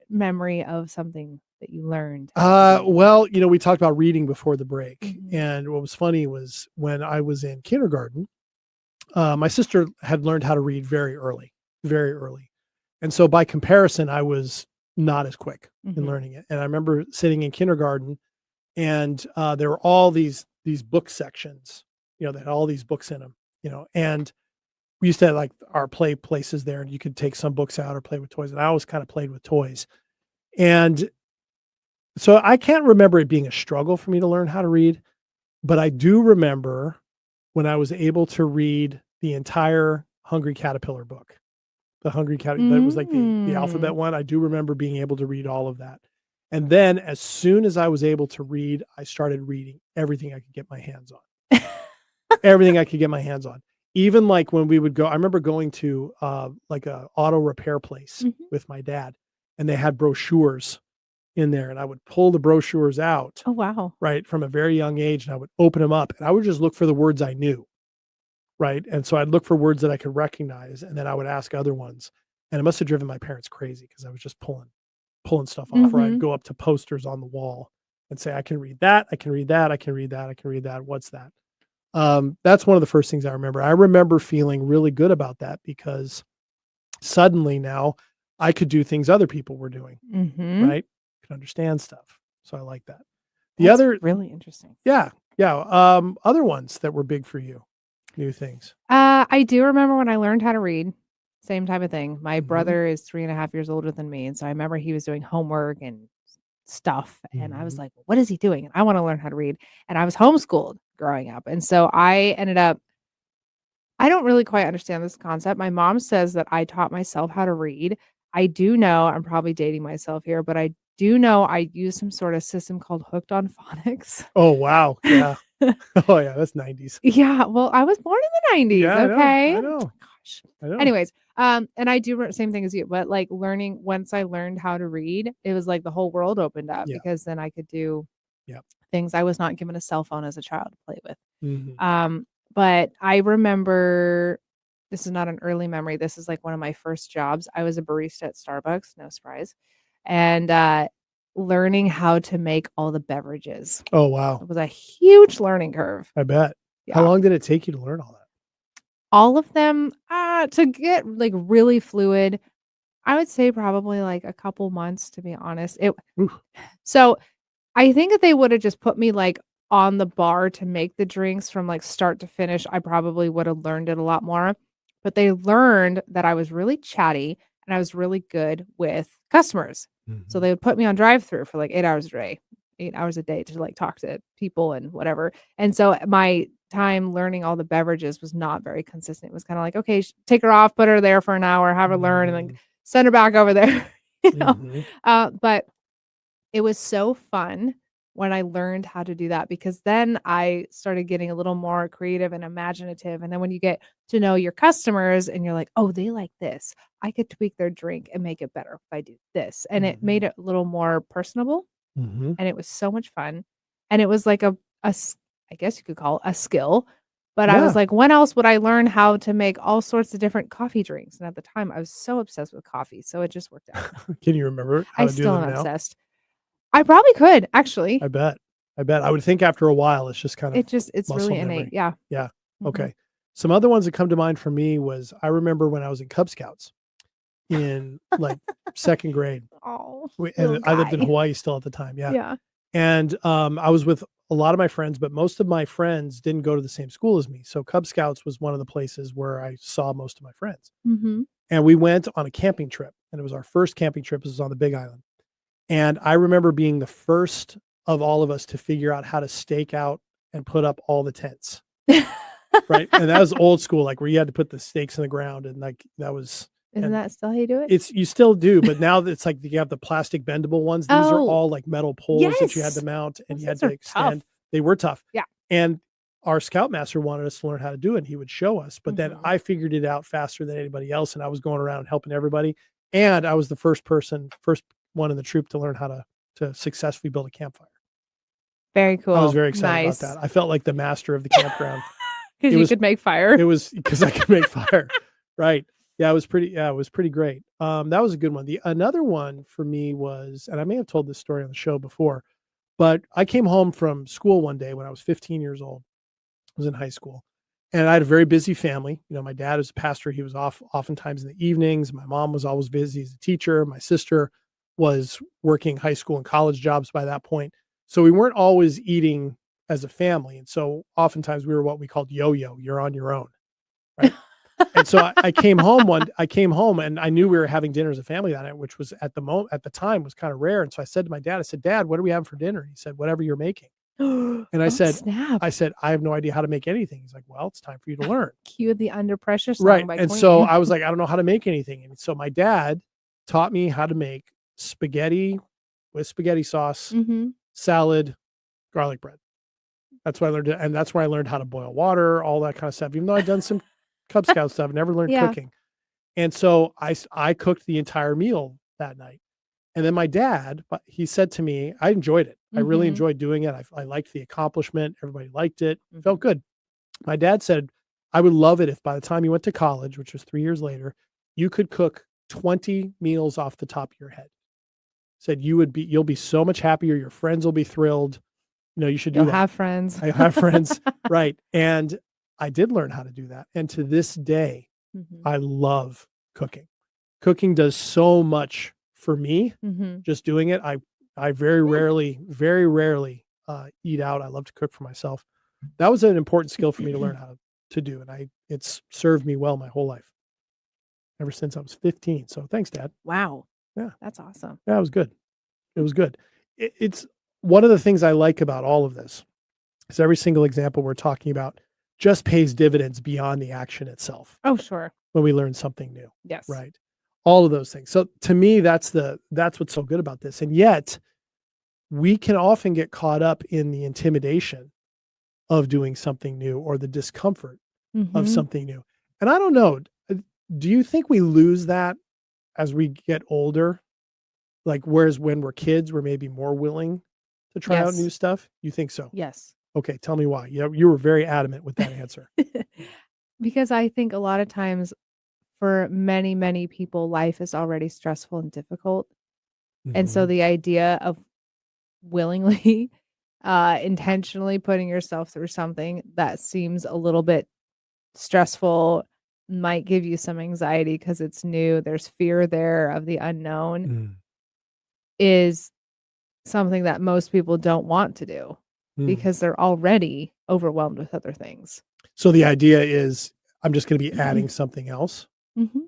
Speaker 2: memory of something that you learned?
Speaker 1: Well, we talked about reading before the break.
Speaker 2: Mm-hmm.
Speaker 1: And what was funny was when I was in kindergarten, my sister had learned how to read very early. And so by comparison, I was not as quick in learning it. And I remember sitting in kindergarten, and there were all these book sections, that had all these books in them. And we used to have our play places there, and you could take some books out or play with toys. And I always kind of played with toys. And so I can't remember it being a struggle for me to learn how to read, but I do remember when I was able to read the entire Hungry Caterpillar book, the Hungry Caterpillar, that was like the alphabet one. I do remember being able to read all of that. And then as soon as I was able to read, I started reading everything I could get my hands on. Everything I could get my hands on. Even like when we would go, I remember going to like a auto repair place with my dad, and they had brochures in there, and I would pull the brochures out.
Speaker 2: Oh, wow.
Speaker 1: Right, from a very young age, and I would open them up, and I would just look for the words I knew. Right. And so I'd look for words that I could recognize, and then I would ask other ones. And it must have driven my parents crazy because I was just pulling stuff off, or I'd go up to posters on the wall and say, I can read that, I can read that, I can read that, I can read that. What's that? That's one of the first things I remember. I remember feeling really good about that because suddenly now I could do things other people were doing, right? I could understand stuff. So I like that. The
Speaker 2: That's
Speaker 1: other,
Speaker 2: really interesting.
Speaker 1: yeah. Other ones that were big for you, new things.
Speaker 2: I do remember when I learned how to read, same type of thing. My brother is 3.5 years older than me. And so I remember he was doing homework and stuff. And I was like, what is he doing? And I want to learn how to read. And I was homeschooled growing up. And so I ended up, I don't really quite understand this concept. My mom says that I taught myself how to read. I do know, I'm probably dating myself here, but I do know I used some sort of system called Hooked on Phonics.
Speaker 1: Oh, wow. Yeah. Oh, yeah. That's 90s.
Speaker 2: Yeah. Well, I was born in the 90s.
Speaker 1: Yeah,
Speaker 2: Okay.
Speaker 1: I know.
Speaker 2: Gosh.
Speaker 1: I know.
Speaker 2: Anyways, and I do same thing as you, but like once I learned how to read, it was like the whole world opened up because then I could do things I was not given a cell phone as a child to play with. But I remember, this is not an early memory. This is like one of my first jobs. I was a barista at Starbucks, no surprise. And learning how to make all the beverages.
Speaker 1: Oh, wow.
Speaker 2: It was a huge learning curve.
Speaker 1: I bet.
Speaker 2: Yeah.
Speaker 1: How long did it take you to learn all that?
Speaker 2: All of them, to get like really fluid, I would say probably like a couple months, to be honest. So I think if they would have just put me like on the bar to make the drinks from like start to finish, I probably would have learned it a lot more. But they learned that I was really chatty and I was really good with customers. So they would put me on drive-through for like 8 hours a day to like talk to people and whatever. And so my time learning all the beverages was not very consistent. It was kind of like, okay, take her off, put her there for an hour, have her learn, and then send her back over there. But it was so fun when I learned how to do that, because then I started getting a little more creative and imaginative. And then when you get to know your customers and you're like, oh, they like this, I could tweak their drink and make it better if I do this. And it made it a little more personable. And it was so much fun. And it was like I guess you could call it a skill. But I was like, when else would I learn how to make all sorts of different coffee drinks? And at the time, I was so obsessed with coffee. So it just worked out.
Speaker 1: Can you remember how
Speaker 2: I
Speaker 1: to do
Speaker 2: still
Speaker 1: them
Speaker 2: am
Speaker 1: now?
Speaker 2: obsessed. I probably could, actually.
Speaker 1: I bet. I would think after a while, it's just kind of
Speaker 2: It's really innate. Yeah.
Speaker 1: Yeah. Okay. Some other ones that come to mind for me was, I remember when I was in Cub Scouts in like second grade.
Speaker 2: Oh,
Speaker 1: And I lived in Hawaii still at the time. Yeah.
Speaker 2: Yeah.
Speaker 1: And I was with a lot of my friends, but most of my friends didn't go to the same school as me. So Cub Scouts was one of the places where I saw most of my friends. And we went on a camping trip, and it was our first camping trip. This was on the Big Island. And I remember being the first of all of us to figure out how to stake out and put up all the tents. Right. And that was old school, like where you had to put the stakes in the ground, and like that was.
Speaker 2: Isn't that still how you do it?
Speaker 1: You still do, but now it's like you have the plastic bendable ones. These are all like metal poles that you had to mount, and you had to extend.
Speaker 2: Tough.
Speaker 1: They were tough.
Speaker 2: Yeah.
Speaker 1: And our scoutmaster wanted us to learn how to do it. And he would show us, but then I figured it out faster than anybody else. And I was going around helping everybody. And I was the first one in the troop to learn how to successfully build a campfire.
Speaker 2: Very cool.
Speaker 1: I was very excited about that. I felt like the master of the campground.
Speaker 2: Because you could make fire.
Speaker 1: It was because I could make fire. Right. Yeah, it was pretty great. That was a good one. Another one for me was, and I may have told this story on the show before, but I came home from school one day when I was 15 years old. I was in high school, and I had a very busy family. You know, my dad was a pastor. He was off oftentimes in the evenings. My mom was always busy as a teacher. My sister was working high school and college jobs by that point. So we weren't always eating as a family. And so oftentimes we were what we called yo-yo, you're on your own. Right. And so I came home and I knew we were having dinner as a family that night, which was at the time was kind of rare. And so I said to my dad, I said, Dad, what are we having for dinner? He said, whatever you're making. And I said,
Speaker 2: snap.
Speaker 1: I have no idea how to make anything. He's like, well, it's time for you to learn.
Speaker 2: Cue the Under Pressure song.
Speaker 1: Right.
Speaker 2: By
Speaker 1: And
Speaker 2: Queen.
Speaker 1: so I was like, I don't know how to make anything. And so my dad taught me how to make spaghetti with spaghetti sauce,
Speaker 2: Mm-hmm.
Speaker 1: salad, garlic bread. That's why I learned it, and that's where I learned how to boil water, all that kind of stuff. Even though I'd done some Cub Scout stuff, I never learned
Speaker 2: Yeah.
Speaker 1: cooking. And so I cooked the entire meal that night. And then my dad, he said to me, I enjoyed it. I really
Speaker 2: Mhm.
Speaker 1: enjoyed doing it. I liked the accomplishment. Everybody liked it.
Speaker 2: Mhm.
Speaker 1: Felt good. My dad said, I would love it if by the time you went to college, which was 3 years later, you could cook 20 meals off the top of your head. Said you'll be so much happier. Your friends will be thrilled. You should do
Speaker 2: You'll
Speaker 1: that.
Speaker 2: have friends.
Speaker 1: I have friends. Right. And I did learn how to do that. And to this day,
Speaker 2: Mhm.
Speaker 1: I love cooking. Cooking does so much for me.
Speaker 2: Mhm.
Speaker 1: Just doing it. I very rarely eat out. I love to cook for myself. That was an important skill for me to learn how to do. And it's served me well my whole life. Ever since I was 15. So thanks, Dad.
Speaker 2: Wow.
Speaker 1: Yeah.
Speaker 2: That's awesome.
Speaker 1: Yeah, it was good. It was good. It's one of the things I like about all of this is every single example we're talking about just pays dividends beyond the action itself
Speaker 2: Oh, sure.
Speaker 1: when we learn something new.
Speaker 2: Yes.
Speaker 1: Right. All of those things. So to me, that's what's so good about this. And yet we can often get caught up in the intimidation of doing something new or the discomfort of
Speaker 2: Mhm.
Speaker 1: something new. And I don't know, do you think we lose that as we get older? Like, whereas when we're kids, we're maybe more willing to try out new
Speaker 2: Yes.
Speaker 1: stuff? You think so?
Speaker 2: Yes.
Speaker 1: Okay, tell me why. You were very adamant with that answer.
Speaker 2: Because I think a lot of times for many, many people, life is already stressful and difficult. And so
Speaker 1: Mhm.
Speaker 2: the idea of willingly, intentionally putting yourself through something that seems a little bit stressful might give you some anxiety because it's new. There's fear there of the unknown
Speaker 1: Mm.
Speaker 2: is something that most people don't want to do
Speaker 1: Mm.
Speaker 2: because they're already overwhelmed with other things.
Speaker 1: So the idea is I'm just going to be adding something else,
Speaker 2: Mhm.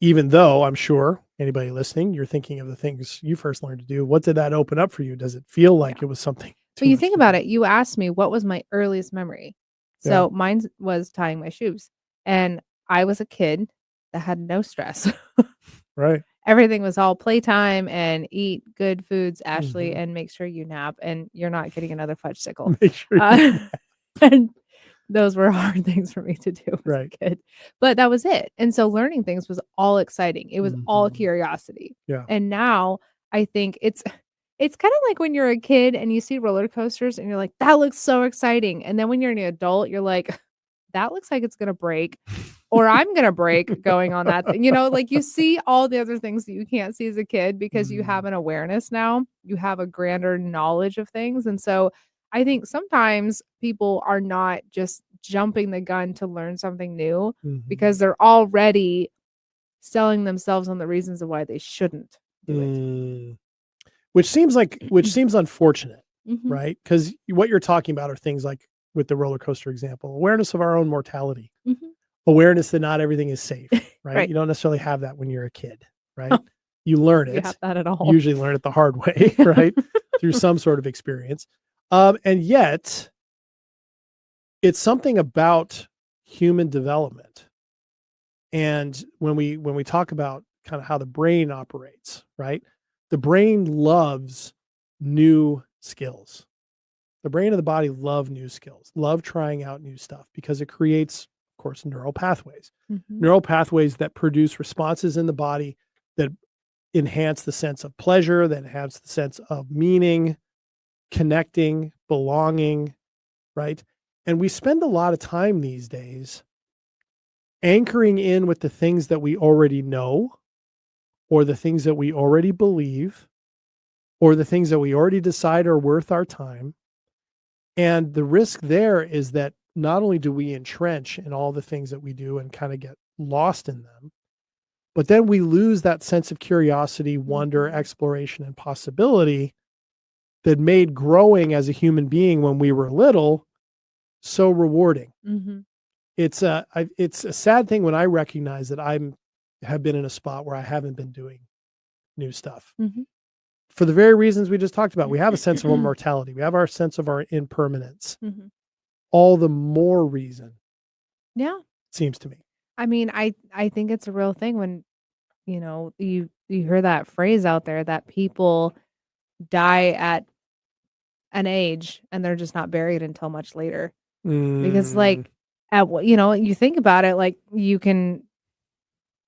Speaker 1: even though I'm sure anybody listening, you're thinking of the things you first learned to do. What did that open up for you? Does it feel like
Speaker 2: Yeah.
Speaker 1: it was something
Speaker 2: But
Speaker 1: too
Speaker 2: you
Speaker 1: much
Speaker 2: think
Speaker 1: to
Speaker 2: about
Speaker 1: do?
Speaker 2: it, you asked me what was my earliest memory.
Speaker 1: Yeah.
Speaker 2: So mine was tying my shoes. And I was a kid that had no stress.
Speaker 1: Right.
Speaker 2: Everything was all playtime and eat good foods, Ashley,
Speaker 1: Mhm.
Speaker 2: and make sure you nap and you're not getting another fudgesicle.
Speaker 1: Make sure you
Speaker 2: And those were hard things for me to do as
Speaker 1: Right.
Speaker 2: a kid. But that was it. And so learning things was all exciting. It was all
Speaker 1: Mhm.
Speaker 2: curiosity.
Speaker 1: Yeah.
Speaker 2: And now I think it's kind of like when you're a kid and you see roller coasters and you're like, that looks so exciting. And then when you're an adult, you're like, that looks like it's gonna break. Or I'm gonna break going on that thing. Like you see all the other things that you can't see as a kid because you have
Speaker 1: Mm.
Speaker 2: an awareness now. You have a grander knowledge of things. And so I think sometimes people are not just jumping the gun to learn something new
Speaker 1: Mhm.
Speaker 2: because they're already selling themselves on the reasons of why they shouldn't do it.
Speaker 1: Mm. Which seems unfortunate,
Speaker 2: Mhm.
Speaker 1: right? Because what you're talking about are things like with the roller coaster example, awareness of our own mortality,
Speaker 2: Mhm.
Speaker 1: awareness that not everything is safe, right?
Speaker 2: Right.
Speaker 1: You don't necessarily have that when you're a kid, right? You learn
Speaker 2: You
Speaker 1: it.
Speaker 2: have that at all.
Speaker 1: You usually learn it the hard way, right? Through some sort of experience. And yet it's something about human development. And when we talk about kind of how the brain operates, right? The brain loves new skills. The brain and the body love new skills, love trying out new stuff because it creates, of course, neural pathways.
Speaker 2: Mhm.
Speaker 1: Neural pathways that produce responses in the body that enhance the sense of pleasure, that enhance the sense of meaning, connecting, belonging, right? And we spend a lot of time these days anchoring in with the things that we already know, or the things that we already believe, or the things that we already decide are worth our time. And the risk there is that not only do we entrench in all the things that we do and kind of get lost in them, but then we lose that sense of curiosity, wonder,
Speaker 2: Mhm.
Speaker 1: exploration, and possibility that made growing as a human being when we were little so rewarding.
Speaker 2: Mhm.
Speaker 1: It's a sad thing when I recognize that have been in a spot where I haven't been doing new stuff
Speaker 2: Mhm.
Speaker 1: for the very reasons we just talked about. We have a sense of our mortality. We have our sense of our impermanence.
Speaker 2: Mhm.
Speaker 1: All the more reason,
Speaker 2: Yeah.
Speaker 1: it seems to me.
Speaker 2: I mean, I think it's a real thing when, you hear that phrase out there that people die at an age and they're just not buried until much later. Because like you think about it, like you can,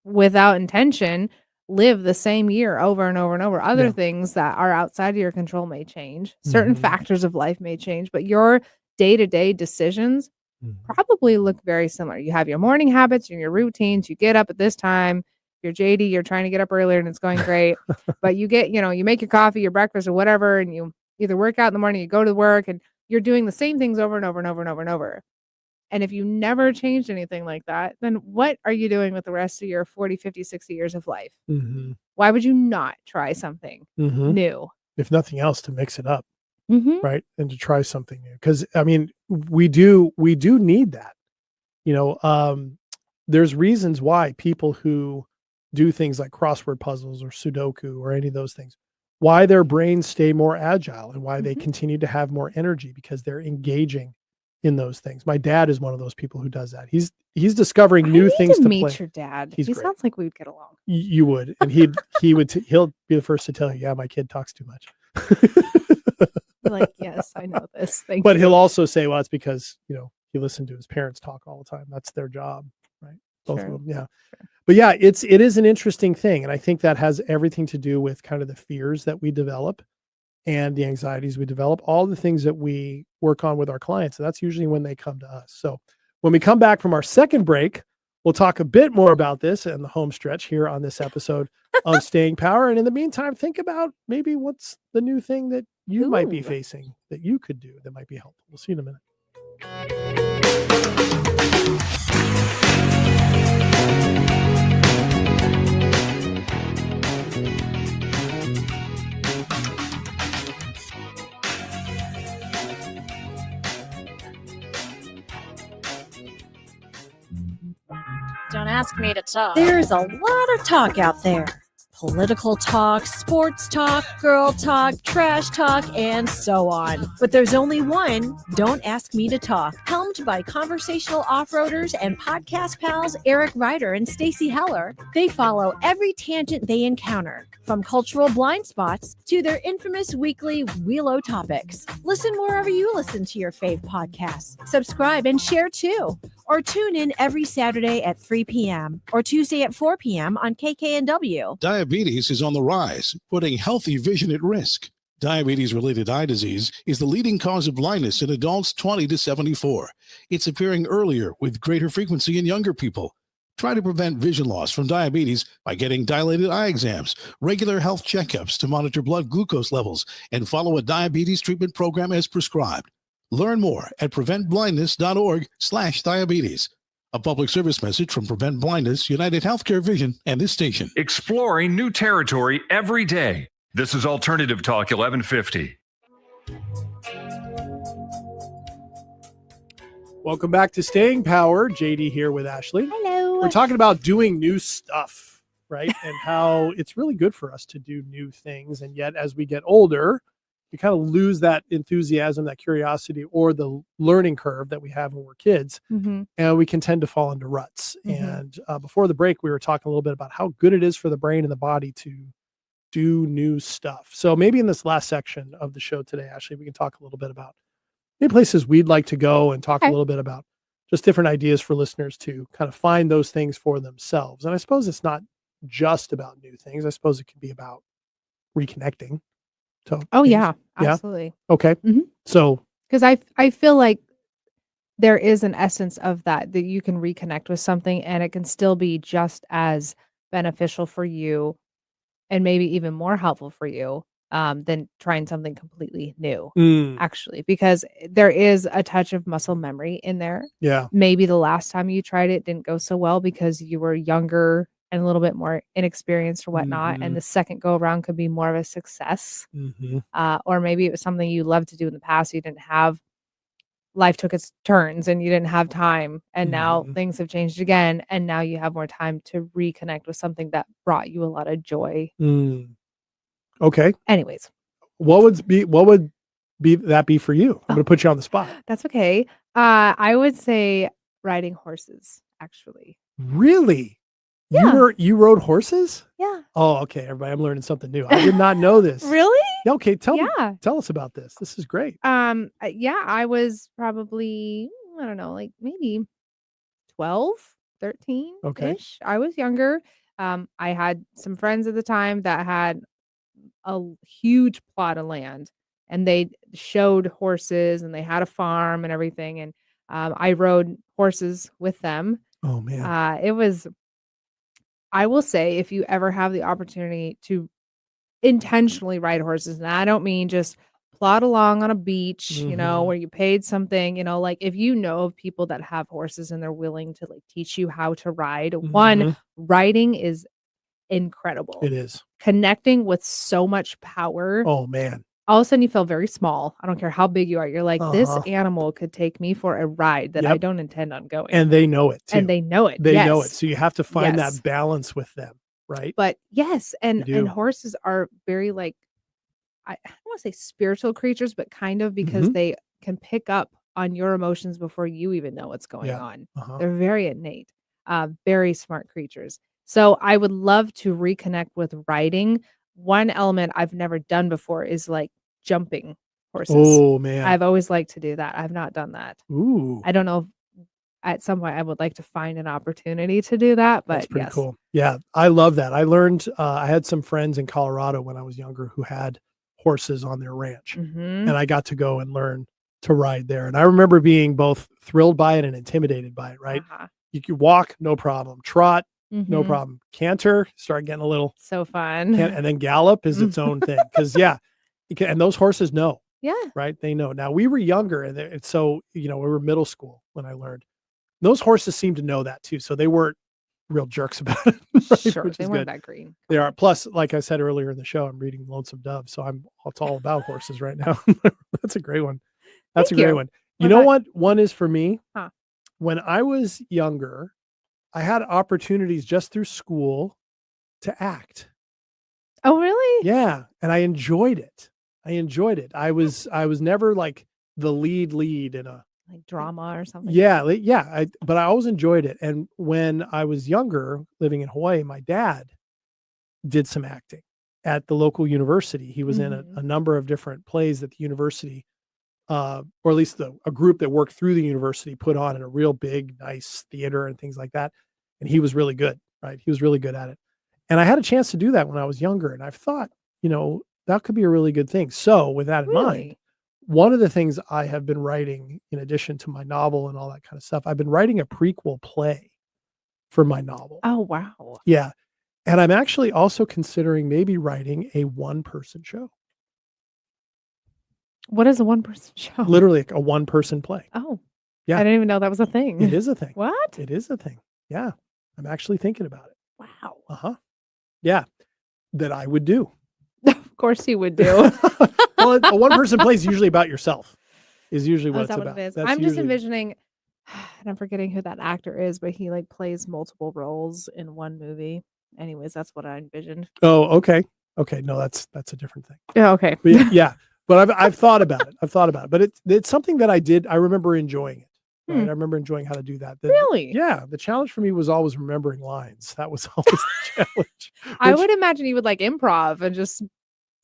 Speaker 2: without intention, live the same year over and over and over. Other things that are outside of your control may change. Certain factors of life may change, but your day-to-day decisions probably look very similar. You have your morning habits and your routines. You get up at this time. You're JD, you're trying to get up earlier and it's going great. But you get, you make your coffee, your breakfast or whatever, and you either work out in the morning, you go to work, and you're doing the same things over and over and over and over and over. And if you never changed anything like that, then what are you doing with the rest of your 40, 50, 60 years of life? Why would you not try something new?
Speaker 1: If nothing else, to mix it up, right? And to try something new. Because, I mean, we do need that. There's reasons why people who do things like crossword puzzles or Sudoku or any of those things, why their brains stay more agile and why they continue to have more energy, because they're engaging in those things. My dad is one of those people who does that. He's discovering new things to play.
Speaker 2: Meet your dad. He sounds like we'd get along.
Speaker 1: You would, and he'll be the first to tell you, yeah, my kid talks too much.
Speaker 2: Like, yes, I know this.
Speaker 1: But he'll also say, well, it's because he listened to his parents talk all the time. That's their job, right? Both of them, yeah. Sure. But yeah, it is an interesting thing, and I think that has everything to do with kind of the fears that we develop and the anxieties we develop, all the things that we work on with our clients. And that's usually when they come to us. So when we come back from our second break, we'll talk a bit more about this in the home stretch here on this episode of Staying Power. And in the meantime, think about maybe what's the new thing that you might be facing that you could do that might be helpful. We'll see you in a minute.
Speaker 6: Don't ask me to talk. There's a lot of talk out there. Political talk, sports talk, girl talk, trash talk, and so on. But there's only one, Don't Ask Me to Talk, helmed by conversational off-roaders and podcast pals Eric Ryder and Stacy Heller. They follow every tangent they encounter, from cultural blind spots to their infamous weekly Wheelo topics. Listen wherever you listen to your fave podcasts. Subscribe and share too. Or tune in every Saturday at 3 p.m. or Tuesday at 4 p.m. on KKNW.
Speaker 7: Diabetes is on the rise, putting healthy vision at risk. Diabetes-related eye disease is the leading cause of blindness in adults 20 to 74. It's appearing earlier with greater frequency in younger people. Try to prevent vision loss from diabetes by getting dilated eye exams, regular health checkups to monitor blood glucose levels, and follow a diabetes treatment program as prescribed. Learn more at preventblindness.org/diabetes. A public service message from Prevent Blindness, United Healthcare Vision, and this station.
Speaker 5: Exploring new territory every day. This is Alternative Talk 1150.
Speaker 1: Welcome back to Staying Power. JD here with Ashley.
Speaker 2: Hello.
Speaker 1: We're talking about doing new stuff, right? And how it's really good for us to do new things. And yet, as we get older, we kind of lose that enthusiasm, that curiosity, or the learning curve that we have when we're kids. And we can tend to fall into ruts. And before the break, we were talking a little bit about how good it is for the brain and the body to do new stuff. So maybe in this last section of the show today, Ashley, we can talk a little bit about maybe places we'd like to go and talk a little bit about just different ideas for listeners to kind of find those things for themselves. And I suppose it's not just about new things. I suppose it can be about reconnecting.
Speaker 2: Yeah, absolutely.
Speaker 1: Okay. So,
Speaker 2: because I feel like there is an essence of that you can reconnect with something and it can still be just as beneficial for you and maybe even more helpful for you than trying something completely new, actually, because there is a touch of muscle memory in there.
Speaker 1: Yeah.
Speaker 2: Maybe the last time you tried it didn't go so well because you were younger and a little bit more inexperienced or whatnot. And the second go around could be more of a success. Or maybe it was something you loved to do in the past. You didn't have, life took its turns and you didn't have time. And now things have changed again. And now you have more time to reconnect with something that brought you a lot of joy.
Speaker 1: Okay.
Speaker 2: Anyways.
Speaker 1: What would that be for you? I'm going to put you on the spot.
Speaker 2: That's okay. I would say riding horses, actually.
Speaker 1: Really?
Speaker 2: Yeah.
Speaker 1: You rode horses?
Speaker 2: Yeah.
Speaker 1: Oh, okay. Everybody, I'm learning something new. I did not know this.
Speaker 2: Really?
Speaker 1: Yeah, okay, tell us about this. This is great.
Speaker 2: Yeah, I was probably, I don't know, like maybe 12, 13
Speaker 1: Okay.
Speaker 2: ish. I was younger. I had some friends at the time that had a huge plot of land, and they showed horses, and they had a farm and everything, and I rode horses with them.
Speaker 1: Oh man.
Speaker 2: It was, I will say, if you ever have the opportunity to intentionally ride horses, and I don't mean just plod along on a beach,
Speaker 1: Mhm.
Speaker 2: where you paid something, like if you know of people that have horses and they're willing to like teach you how to ride, one,
Speaker 1: Mhm.
Speaker 2: riding is incredible.
Speaker 1: It is.
Speaker 2: Connecting with so much power.
Speaker 1: Oh man.
Speaker 2: All of a sudden you feel very small. I don't care how big you are. You're like, this
Speaker 1: Uh-huh.
Speaker 2: animal could take me for a ride that I
Speaker 1: Yep.
Speaker 2: don't intend on going.
Speaker 1: And they know it too.
Speaker 2: And they know it.
Speaker 1: They know it.
Speaker 2: Yes.
Speaker 1: So you have to find
Speaker 2: Yes.
Speaker 1: that balance with them, right?
Speaker 2: But yes,
Speaker 1: You do.
Speaker 2: and horses are very like, I don't want to say spiritual creatures, but kind of, because
Speaker 1: Mhm.
Speaker 2: they can pick up on your emotions before you even know what's going
Speaker 1: Yeah.
Speaker 2: on.
Speaker 1: Uh-huh.
Speaker 2: They're very innate, very smart creatures. So I would love to reconnect with riding. One element I've never done before is like jumping horses.
Speaker 1: Oh man.
Speaker 2: I've always liked to do that. I've not done that.
Speaker 1: Ooh.
Speaker 2: I don't know if at some point I would like to find an opportunity to do that, but
Speaker 1: That's pretty
Speaker 2: yes.
Speaker 1: cool. Yeah, I love that. I learned, I had some friends in Colorado when I was younger who had horses on their ranch,
Speaker 2: Mhm.
Speaker 1: and I got to go and learn to ride there. And I remember being both thrilled by it and intimidated by it, right?
Speaker 2: Uh-huh.
Speaker 1: You could walk, no problem. Trot, no
Speaker 2: Mhm.
Speaker 1: problem. Canter, start getting a little,
Speaker 2: So fun.
Speaker 1: and then gallop is its own thing. Because, yeah, and those horses know,
Speaker 2: Yeah.
Speaker 1: right? They know. Now, we were younger, and so, we were middle school when I learned. Those horses seemed to know that too. So they weren't real jerks about it, right?
Speaker 2: Sure,
Speaker 1: Which
Speaker 2: they
Speaker 1: is
Speaker 2: weren't
Speaker 1: good.
Speaker 2: that green.
Speaker 1: They are. Plus, like I said earlier in the show, I'm reading Lonesome Dove, so it's all about horses right now. That's a great one. That's
Speaker 2: Thank
Speaker 1: a great
Speaker 2: you.
Speaker 1: one.
Speaker 2: What
Speaker 1: You know
Speaker 2: about-
Speaker 1: what one is for me?
Speaker 2: Huh.
Speaker 1: When I was younger, I had opportunities just through school to act.
Speaker 2: Oh, really?
Speaker 1: Yeah, and I enjoyed it. I was never like the lead in a
Speaker 2: Like drama or something?
Speaker 1: yeah, but I always enjoyed it. And when I was younger, living in Hawaii, my dad did some acting at the local university. He was in a number of different plays that the university, or at least a group that worked through the university put on in a real big, nice theater and things like that. And he was really good, right? He was really good at it. And I had a chance to do that when I was younger. And I've thought, that could be a really good thing. So with that in mind,
Speaker 2: Really?
Speaker 1: one of the things I have been writing, in addition to my novel and all that kind of stuff, I've been writing a prequel play for my novel.
Speaker 2: Oh, wow.
Speaker 1: Yeah. And I'm actually also considering maybe writing a one-person show.
Speaker 2: What is a one-person show?
Speaker 1: Literally like a one-person play.
Speaker 2: Oh.
Speaker 1: Yeah.
Speaker 2: I didn't even know that was a thing.
Speaker 1: It is a thing.
Speaker 2: What?
Speaker 1: It is a thing. Yeah. I'm actually thinking about it.
Speaker 2: Wow.
Speaker 1: Uh-huh. Yeah. That I would do.
Speaker 2: Of course you would do.
Speaker 1: Well, a one-person play is usually about yourself. Is usually what
Speaker 2: Oh,
Speaker 1: it's
Speaker 2: is that
Speaker 1: about.
Speaker 2: what it is?
Speaker 1: That's
Speaker 2: I'm just
Speaker 1: usually-
Speaker 2: envisioning, and I'm forgetting who that actor is, but he like plays multiple roles in one movie. Anyways, that's what I envisioned.
Speaker 1: Oh, okay. Okay. No, that's a different thing.
Speaker 2: Yeah, okay.
Speaker 1: But yeah. But I've thought about it. But it's something that I did. I remember enjoying it. Right? I remember enjoying how to do that.
Speaker 2: Really?
Speaker 1: Yeah. The challenge for me was always remembering lines. That was always the challenge.
Speaker 2: I
Speaker 1: which-
Speaker 2: would imagine you would like improv and just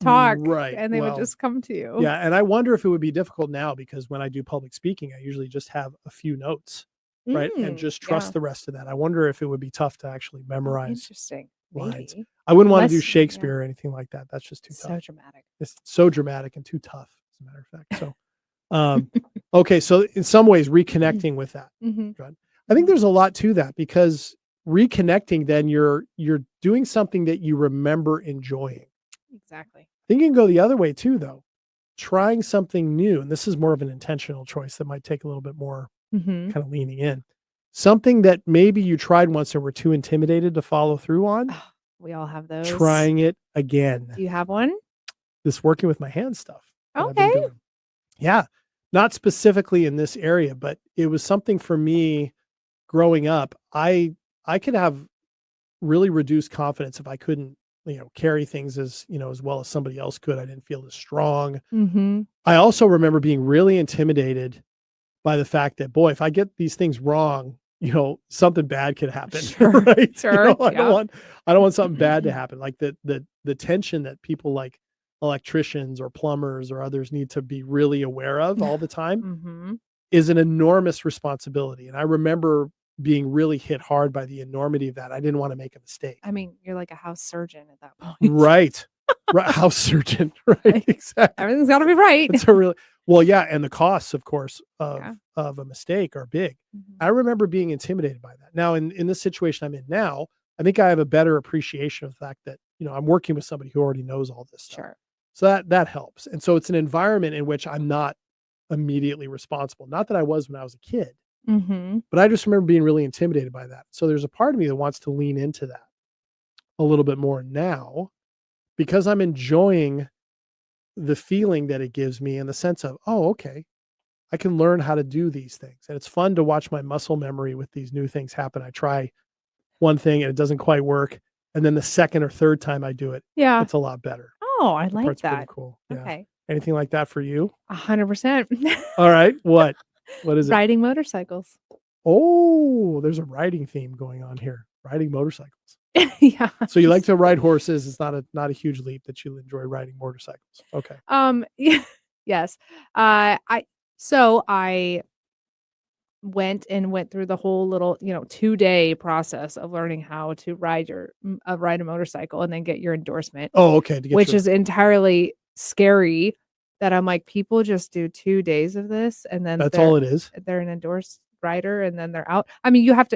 Speaker 2: talk,
Speaker 1: Right.
Speaker 2: and they
Speaker 1: Well,
Speaker 2: would just come to you.
Speaker 1: Yeah. And I wonder if it would be difficult now, because when I do public speaking, I usually just have a few notes, right? And just trust the rest of that. I wonder if it would be tough to actually memorize
Speaker 2: Interesting.
Speaker 1: lines.
Speaker 2: Maybe.
Speaker 1: I wouldn't want to do
Speaker 2: Unless-
Speaker 1: Shakespeare or anything like that. That's just too
Speaker 2: So
Speaker 1: tough.
Speaker 2: dramatic.
Speaker 1: It's so dramatic and too tough, as a matter of fact. So, okay. So in some ways, reconnecting with that.
Speaker 2: Mhm.
Speaker 1: I think there's a lot to that, because reconnecting, then you're doing something that you remember enjoying.
Speaker 2: Exactly.
Speaker 1: I think you can go the other way too, though. Trying something new, and this is more of an intentional choice that might take a little bit more
Speaker 2: Mhm.
Speaker 1: kind of leaning in. Something that maybe you tried once and were too intimidated to follow through on.
Speaker 2: We all have those.
Speaker 1: Trying it again.
Speaker 2: Do you have one?
Speaker 1: This working with my hand stuff. that I've been
Speaker 2: Okay.
Speaker 1: doing. Yeah. Not specifically in this area, but it was something for me growing up. I could have really reduced confidence if I couldn't, carry things as well as somebody else could. I didn't feel as strong.
Speaker 2: Mm-hmm.
Speaker 1: I also remember being really intimidated by the fact that, boy, if I get these things wrong, something bad could happen.
Speaker 2: Sure,
Speaker 1: Right.
Speaker 2: sure,
Speaker 1: I
Speaker 2: yeah.
Speaker 1: don't want something bad to happen. Like the tension that people like electricians or plumbers or others need to be really aware of all the time,
Speaker 2: Mm-hmm.
Speaker 1: is an enormous responsibility. And I remember being really hit hard by the enormity of that. I didn't want to make a mistake.
Speaker 2: I mean, you're like a house surgeon at that point.
Speaker 1: Right. Right. House surgeon. Right.
Speaker 2: Like,
Speaker 1: Exactly.
Speaker 2: everything's got to be right.
Speaker 1: It's a really, well, yeah. And the costs, of course,
Speaker 2: Yeah.
Speaker 1: of a mistake are big.
Speaker 2: Mhm.
Speaker 1: I remember being intimidated by that. Now, in this situation I'm in now, I think I have a better appreciation of the fact that, I'm working with somebody who already knows all this stuff.
Speaker 2: Sure.
Speaker 1: So that helps. And so it's an environment in which I'm not immediately responsible. Not that I was when I was a kid,
Speaker 2: Mm-hmm.
Speaker 1: but I just remember being really intimidated by that. So there's a part of me that wants to lean into that a little bit more now, because I'm enjoying the feeling that it gives me in the sense of, oh, okay, I can learn how to do these things. And it's fun to watch my muscle memory with these new things happen. I try one thing and it doesn't quite work. And then the second or third time I do it,
Speaker 2: Yeah.
Speaker 1: it's a lot better.
Speaker 2: Oh, I
Speaker 1: That
Speaker 2: like
Speaker 1: part's pretty
Speaker 2: that.
Speaker 1: cool. Yeah.
Speaker 2: Okay.
Speaker 1: Anything like that for you?
Speaker 2: 100%.
Speaker 1: All right. What is it?
Speaker 2: Riding motorcycles.
Speaker 1: Oh, there's a riding theme going on here. Riding motorcycles.
Speaker 2: Yeah.
Speaker 1: So you like to ride horses. It's not a huge leap that you enjoy riding motorcycles. Okay.
Speaker 2: Yeah, yes. I went through the whole little, 2-day process of learning how to ride a motorcycle and then get your endorsement,
Speaker 1: Oh, okay. To get
Speaker 2: which
Speaker 1: your,
Speaker 2: is entirely scary that I'm like, people just do 2 days of this and then
Speaker 1: that's all it is.
Speaker 2: they're an endorsed rider and then they're out. I mean, you have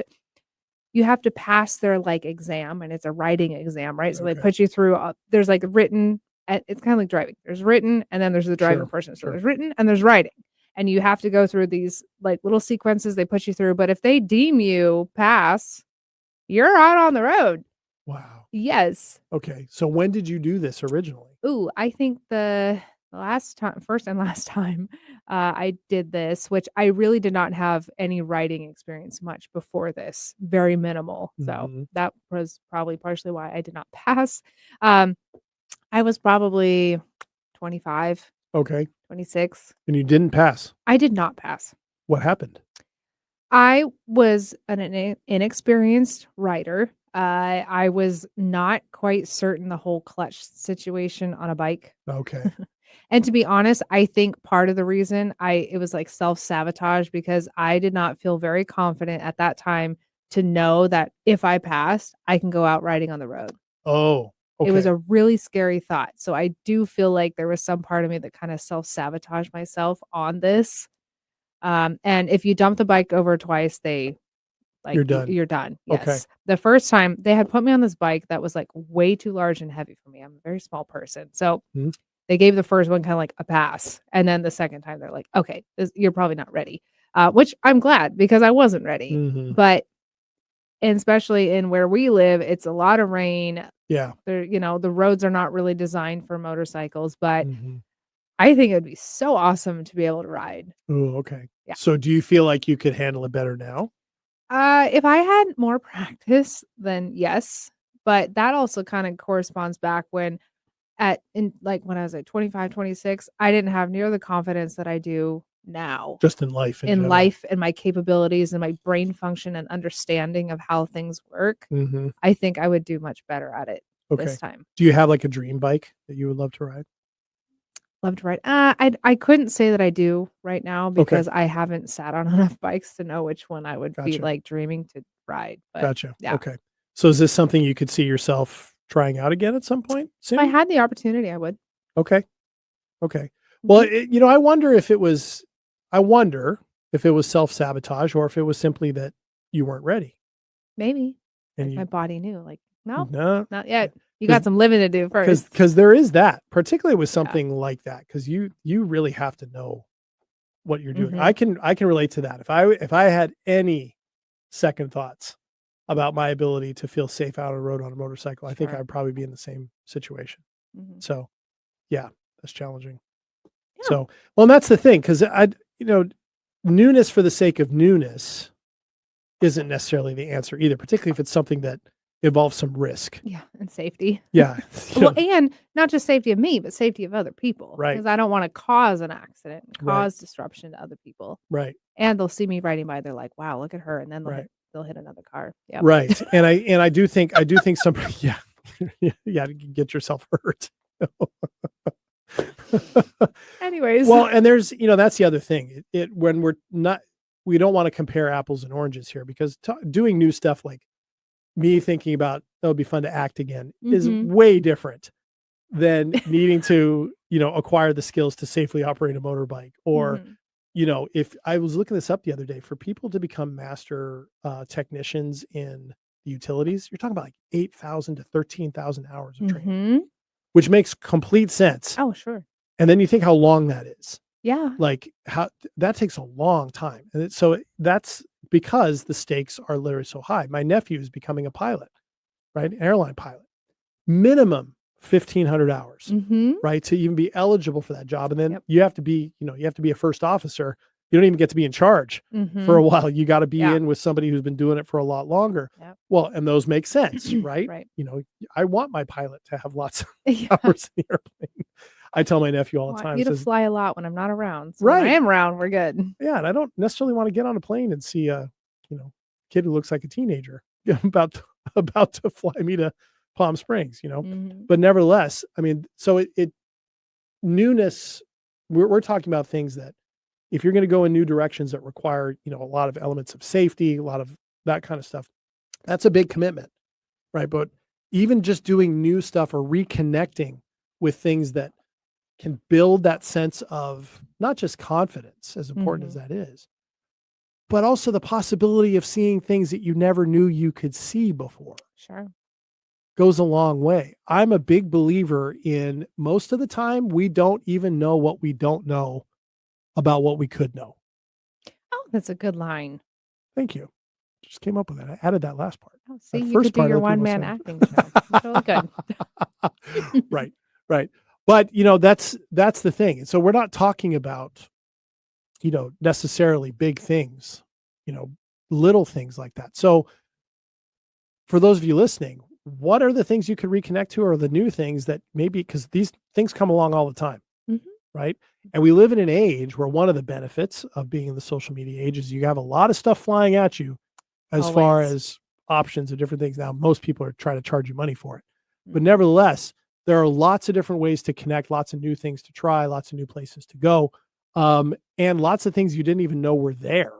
Speaker 2: to pass their like exam, and it's a writing exam, right? So they
Speaker 1: Okay.
Speaker 2: put you through, there's like written, it's kind of like driving. There's written and then there's the driving
Speaker 1: Sure,
Speaker 2: portion. So
Speaker 1: sure.
Speaker 2: there's written and there's writing. And you have to go through these like little sequences they put you through. But if they deem you pass, you're out on the road.
Speaker 1: Wow.
Speaker 2: Yes.
Speaker 1: Okay. So when did you do this originally?
Speaker 2: Ooh, I think the first and last time I did this, which I really did not have any writing experience much before this, very minimal. So
Speaker 1: Mhm.
Speaker 2: that was probably partially why I did not pass. I was probably 25,
Speaker 1: Okay.
Speaker 2: 26.
Speaker 1: And you didn't pass.
Speaker 2: I did not pass.
Speaker 1: What happened?
Speaker 2: I was an inexperienced writer. I was not quite certain the whole clutch situation on a bike.
Speaker 1: Okay.
Speaker 2: And to be honest, I think part of the reason it was like self-sabotage, because I did not feel very confident at that time to know that if I passed, I can go out riding on the road.
Speaker 1: Oh, okay.
Speaker 2: It was a really scary thought. So I do feel like there was some part of me that kind of self-sabotaged myself on this. And if you dump the bike over twice,
Speaker 1: You're done.
Speaker 2: You're done.
Speaker 1: Okay.
Speaker 2: Yes. The first time they had put me on this bike that was like way too large and heavy for me. I'm a very small person. So
Speaker 1: Mhm.
Speaker 2: they gave the first one kind of like a pass. And then the second time they're like, okay, you're probably not ready. Which I'm glad, because I wasn't ready.
Speaker 1: Mhm.
Speaker 2: But and especially in where we live, it's a lot of rain.
Speaker 1: Yeah.
Speaker 2: There, the roads are not really designed for motorcycles, but
Speaker 1: Mhm.
Speaker 2: I think it'd be so awesome to be able to ride.
Speaker 1: Oh, okay.
Speaker 2: Yeah.
Speaker 1: So do you feel like you could handle it better now?
Speaker 2: If I had more practice, then yes. But that also kind of corresponds back when when I was at 25, 26, I didn't have near the confidence that I do now
Speaker 1: Just in life.
Speaker 2: in
Speaker 1: general.
Speaker 2: life and my capabilities and my brain function and understanding of how things work.
Speaker 1: Mhm.
Speaker 2: I think I would do much better at it
Speaker 1: Okay.
Speaker 2: this time.
Speaker 1: Do you have like a dream bike that you would love to ride?
Speaker 2: Love to ride. I couldn't say that I do right now because I haven't sat on enough bikes to know which one I would be
Speaker 1: Gotcha.
Speaker 2: like dreaming to ride. But
Speaker 1: Gotcha.
Speaker 2: yeah.
Speaker 1: Okay. So is this something you could see yourself trying out again at some point soon?
Speaker 2: if I had the opportunity, I would.
Speaker 1: Okay. Okay. Well,
Speaker 2: Mhm.
Speaker 1: I wonder if it was self-sabotage or if it was simply that you weren't ready.
Speaker 2: Maybe.
Speaker 1: And
Speaker 2: Like my
Speaker 1: you
Speaker 2: body knew, like, no,
Speaker 1: no,
Speaker 2: not yet. You
Speaker 1: 'Cause-
Speaker 2: got some living to do first.
Speaker 1: because there is that, particularly with something like that, because you really have to know what you're doing.
Speaker 2: Mhm.
Speaker 1: I can relate to that. If I had any second thoughts about my ability to feel safe out on the road on a motorcycle, I think
Speaker 2: Sure.
Speaker 1: I'd probably be in the same situation.
Speaker 2: Mhm.
Speaker 1: So, yeah, that's challenging.
Speaker 2: Yeah.
Speaker 1: So, well, and that's the thing, because newness for the sake of newness isn't necessarily the answer either, particularly if it's something that involves some risk.
Speaker 2: Yeah, and safety.
Speaker 1: Yeah.
Speaker 2: Well, and not just safety of me, but safety of other people.
Speaker 1: Right.
Speaker 2: Because I don't want to cause an accident,
Speaker 1: Right.
Speaker 2: cause disruption to other people.
Speaker 1: Right.
Speaker 2: And they'll see me riding by, they're like, wow, look at her. And then
Speaker 1: Right.
Speaker 2: they'll hit another car. Yeah.
Speaker 1: Right. And I do think some yeah. Yeah, to get yourself hurt.
Speaker 2: Anyways.
Speaker 1: Well, and there's, that's the other thing. When we don't want to compare apples and oranges here, because doing new stuff like me thinking about that would be fun to act again is way different than needing to, acquire the skills to safely operate a motorbike. Or, if I was looking this up the other day, for people to become master technicians in the utilities, you're talking about like 8,000 to 13,000 hours of training, which makes complete sense.
Speaker 2: Oh, sure.
Speaker 1: And then you think how long that is.
Speaker 2: Yeah.
Speaker 1: Like how that takes a long time. And so that's because the stakes are literally so high. My nephew is becoming a pilot, right? Airline pilot, minimum 1,500 hours, right? To even be eligible for that job. And then you have to be, a first officer. You don't even get to be in charge for a while. You got to be in with somebody who's been doing it for a lot longer.
Speaker 2: Yep.
Speaker 1: Well, and those make sense, right?
Speaker 2: Right.
Speaker 1: I want my pilot to have lots of hours in the airplane. I tell my nephew all the time.
Speaker 2: You to fly a lot when I'm not around. So
Speaker 1: Right.
Speaker 2: when I am around, we're good.
Speaker 1: Yeah, and I don't necessarily want to get on a plane and see a, kid who looks like a teenager about to fly me to Palm Springs, But nevertheless, I mean, so it newness. We're talking about things that if you're going to go in new directions that require, a lot of elements of safety, a lot of that kind of stuff, that's a big commitment, right? But even just doing new stuff or reconnecting with things that can build that sense of not just confidence, as important as that is, but also the possibility of seeing things that you never knew you could see before.
Speaker 2: Sure.
Speaker 1: Goes a long way. I'm a big believer in most of the time, we don't even know what we don't know about what we could know.
Speaker 2: Oh, that's a good line.
Speaker 1: Thank you. Just came up with that. I added that last part.
Speaker 2: Oh, see,
Speaker 1: That
Speaker 2: you
Speaker 1: first
Speaker 2: could do
Speaker 1: part
Speaker 2: your
Speaker 1: other people
Speaker 2: one-man
Speaker 1: said.
Speaker 2: acting show. That's really good.
Speaker 1: Right. But, that's the thing. And so we're not talking about, necessarily big things, little things like that. So for those of you listening, what are the things you could reconnect to, or the new things that maybe, because these things come along all the time, right? And we live in an age where one of the benefits of being in the social media age is you have a lot of stuff flying at you as far as options of different things. Now, most people are trying to charge you money for it, but nevertheless, there are lots of different ways to connect, lots of new things to try, lots of new places to go, and lots of things you didn't even know were there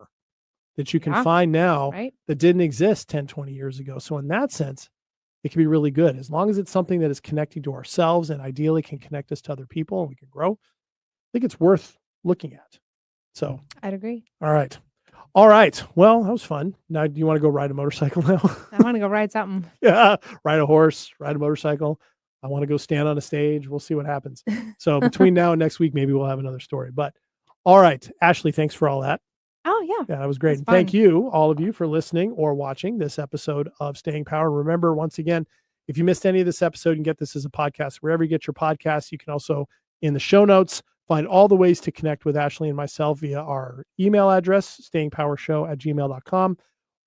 Speaker 1: that you can find now that didn't exist 10, 20 years ago. So in that sense, it can be really good. As long as it's something that is connecting to ourselves and ideally can connect us to other people and we can grow, I think it's worth looking at. So
Speaker 2: I'd agree.
Speaker 1: All right. Well, that was fun. Now, do you want to go ride a motorcycle now?
Speaker 2: I want to go ride something.
Speaker 1: Yeah. Ride a horse, ride a motorcycle. I want to go stand on a stage. We'll see what happens. So between now and next week, maybe we'll have another story. But all right, Ashley, thanks for all that.
Speaker 2: Oh, yeah.
Speaker 1: Yeah, that was great.
Speaker 2: It was
Speaker 1: And thank
Speaker 2: fun.
Speaker 1: you, all of you, for listening or watching this episode of Staying Power. Remember, once again, if you missed any of this episode, you can get this as a podcast wherever you get your podcasts. You can also, in the show notes, find all the ways to connect with Ashley and myself via our email address, stayingpowershow@gmail.com,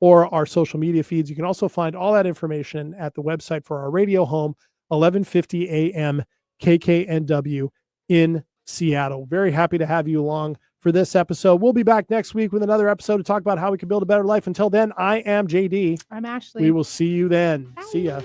Speaker 1: or our social media feeds. You can also find all that information at the website for our radio home, 1150 AM KKNW in Seattle. Very happy to have you along for this episode. We'll be back next week with another episode to talk about how we can build a better life. Until then, I am JD.
Speaker 2: I'm Ashley.
Speaker 1: We will see you then.
Speaker 2: Bye.
Speaker 1: See ya.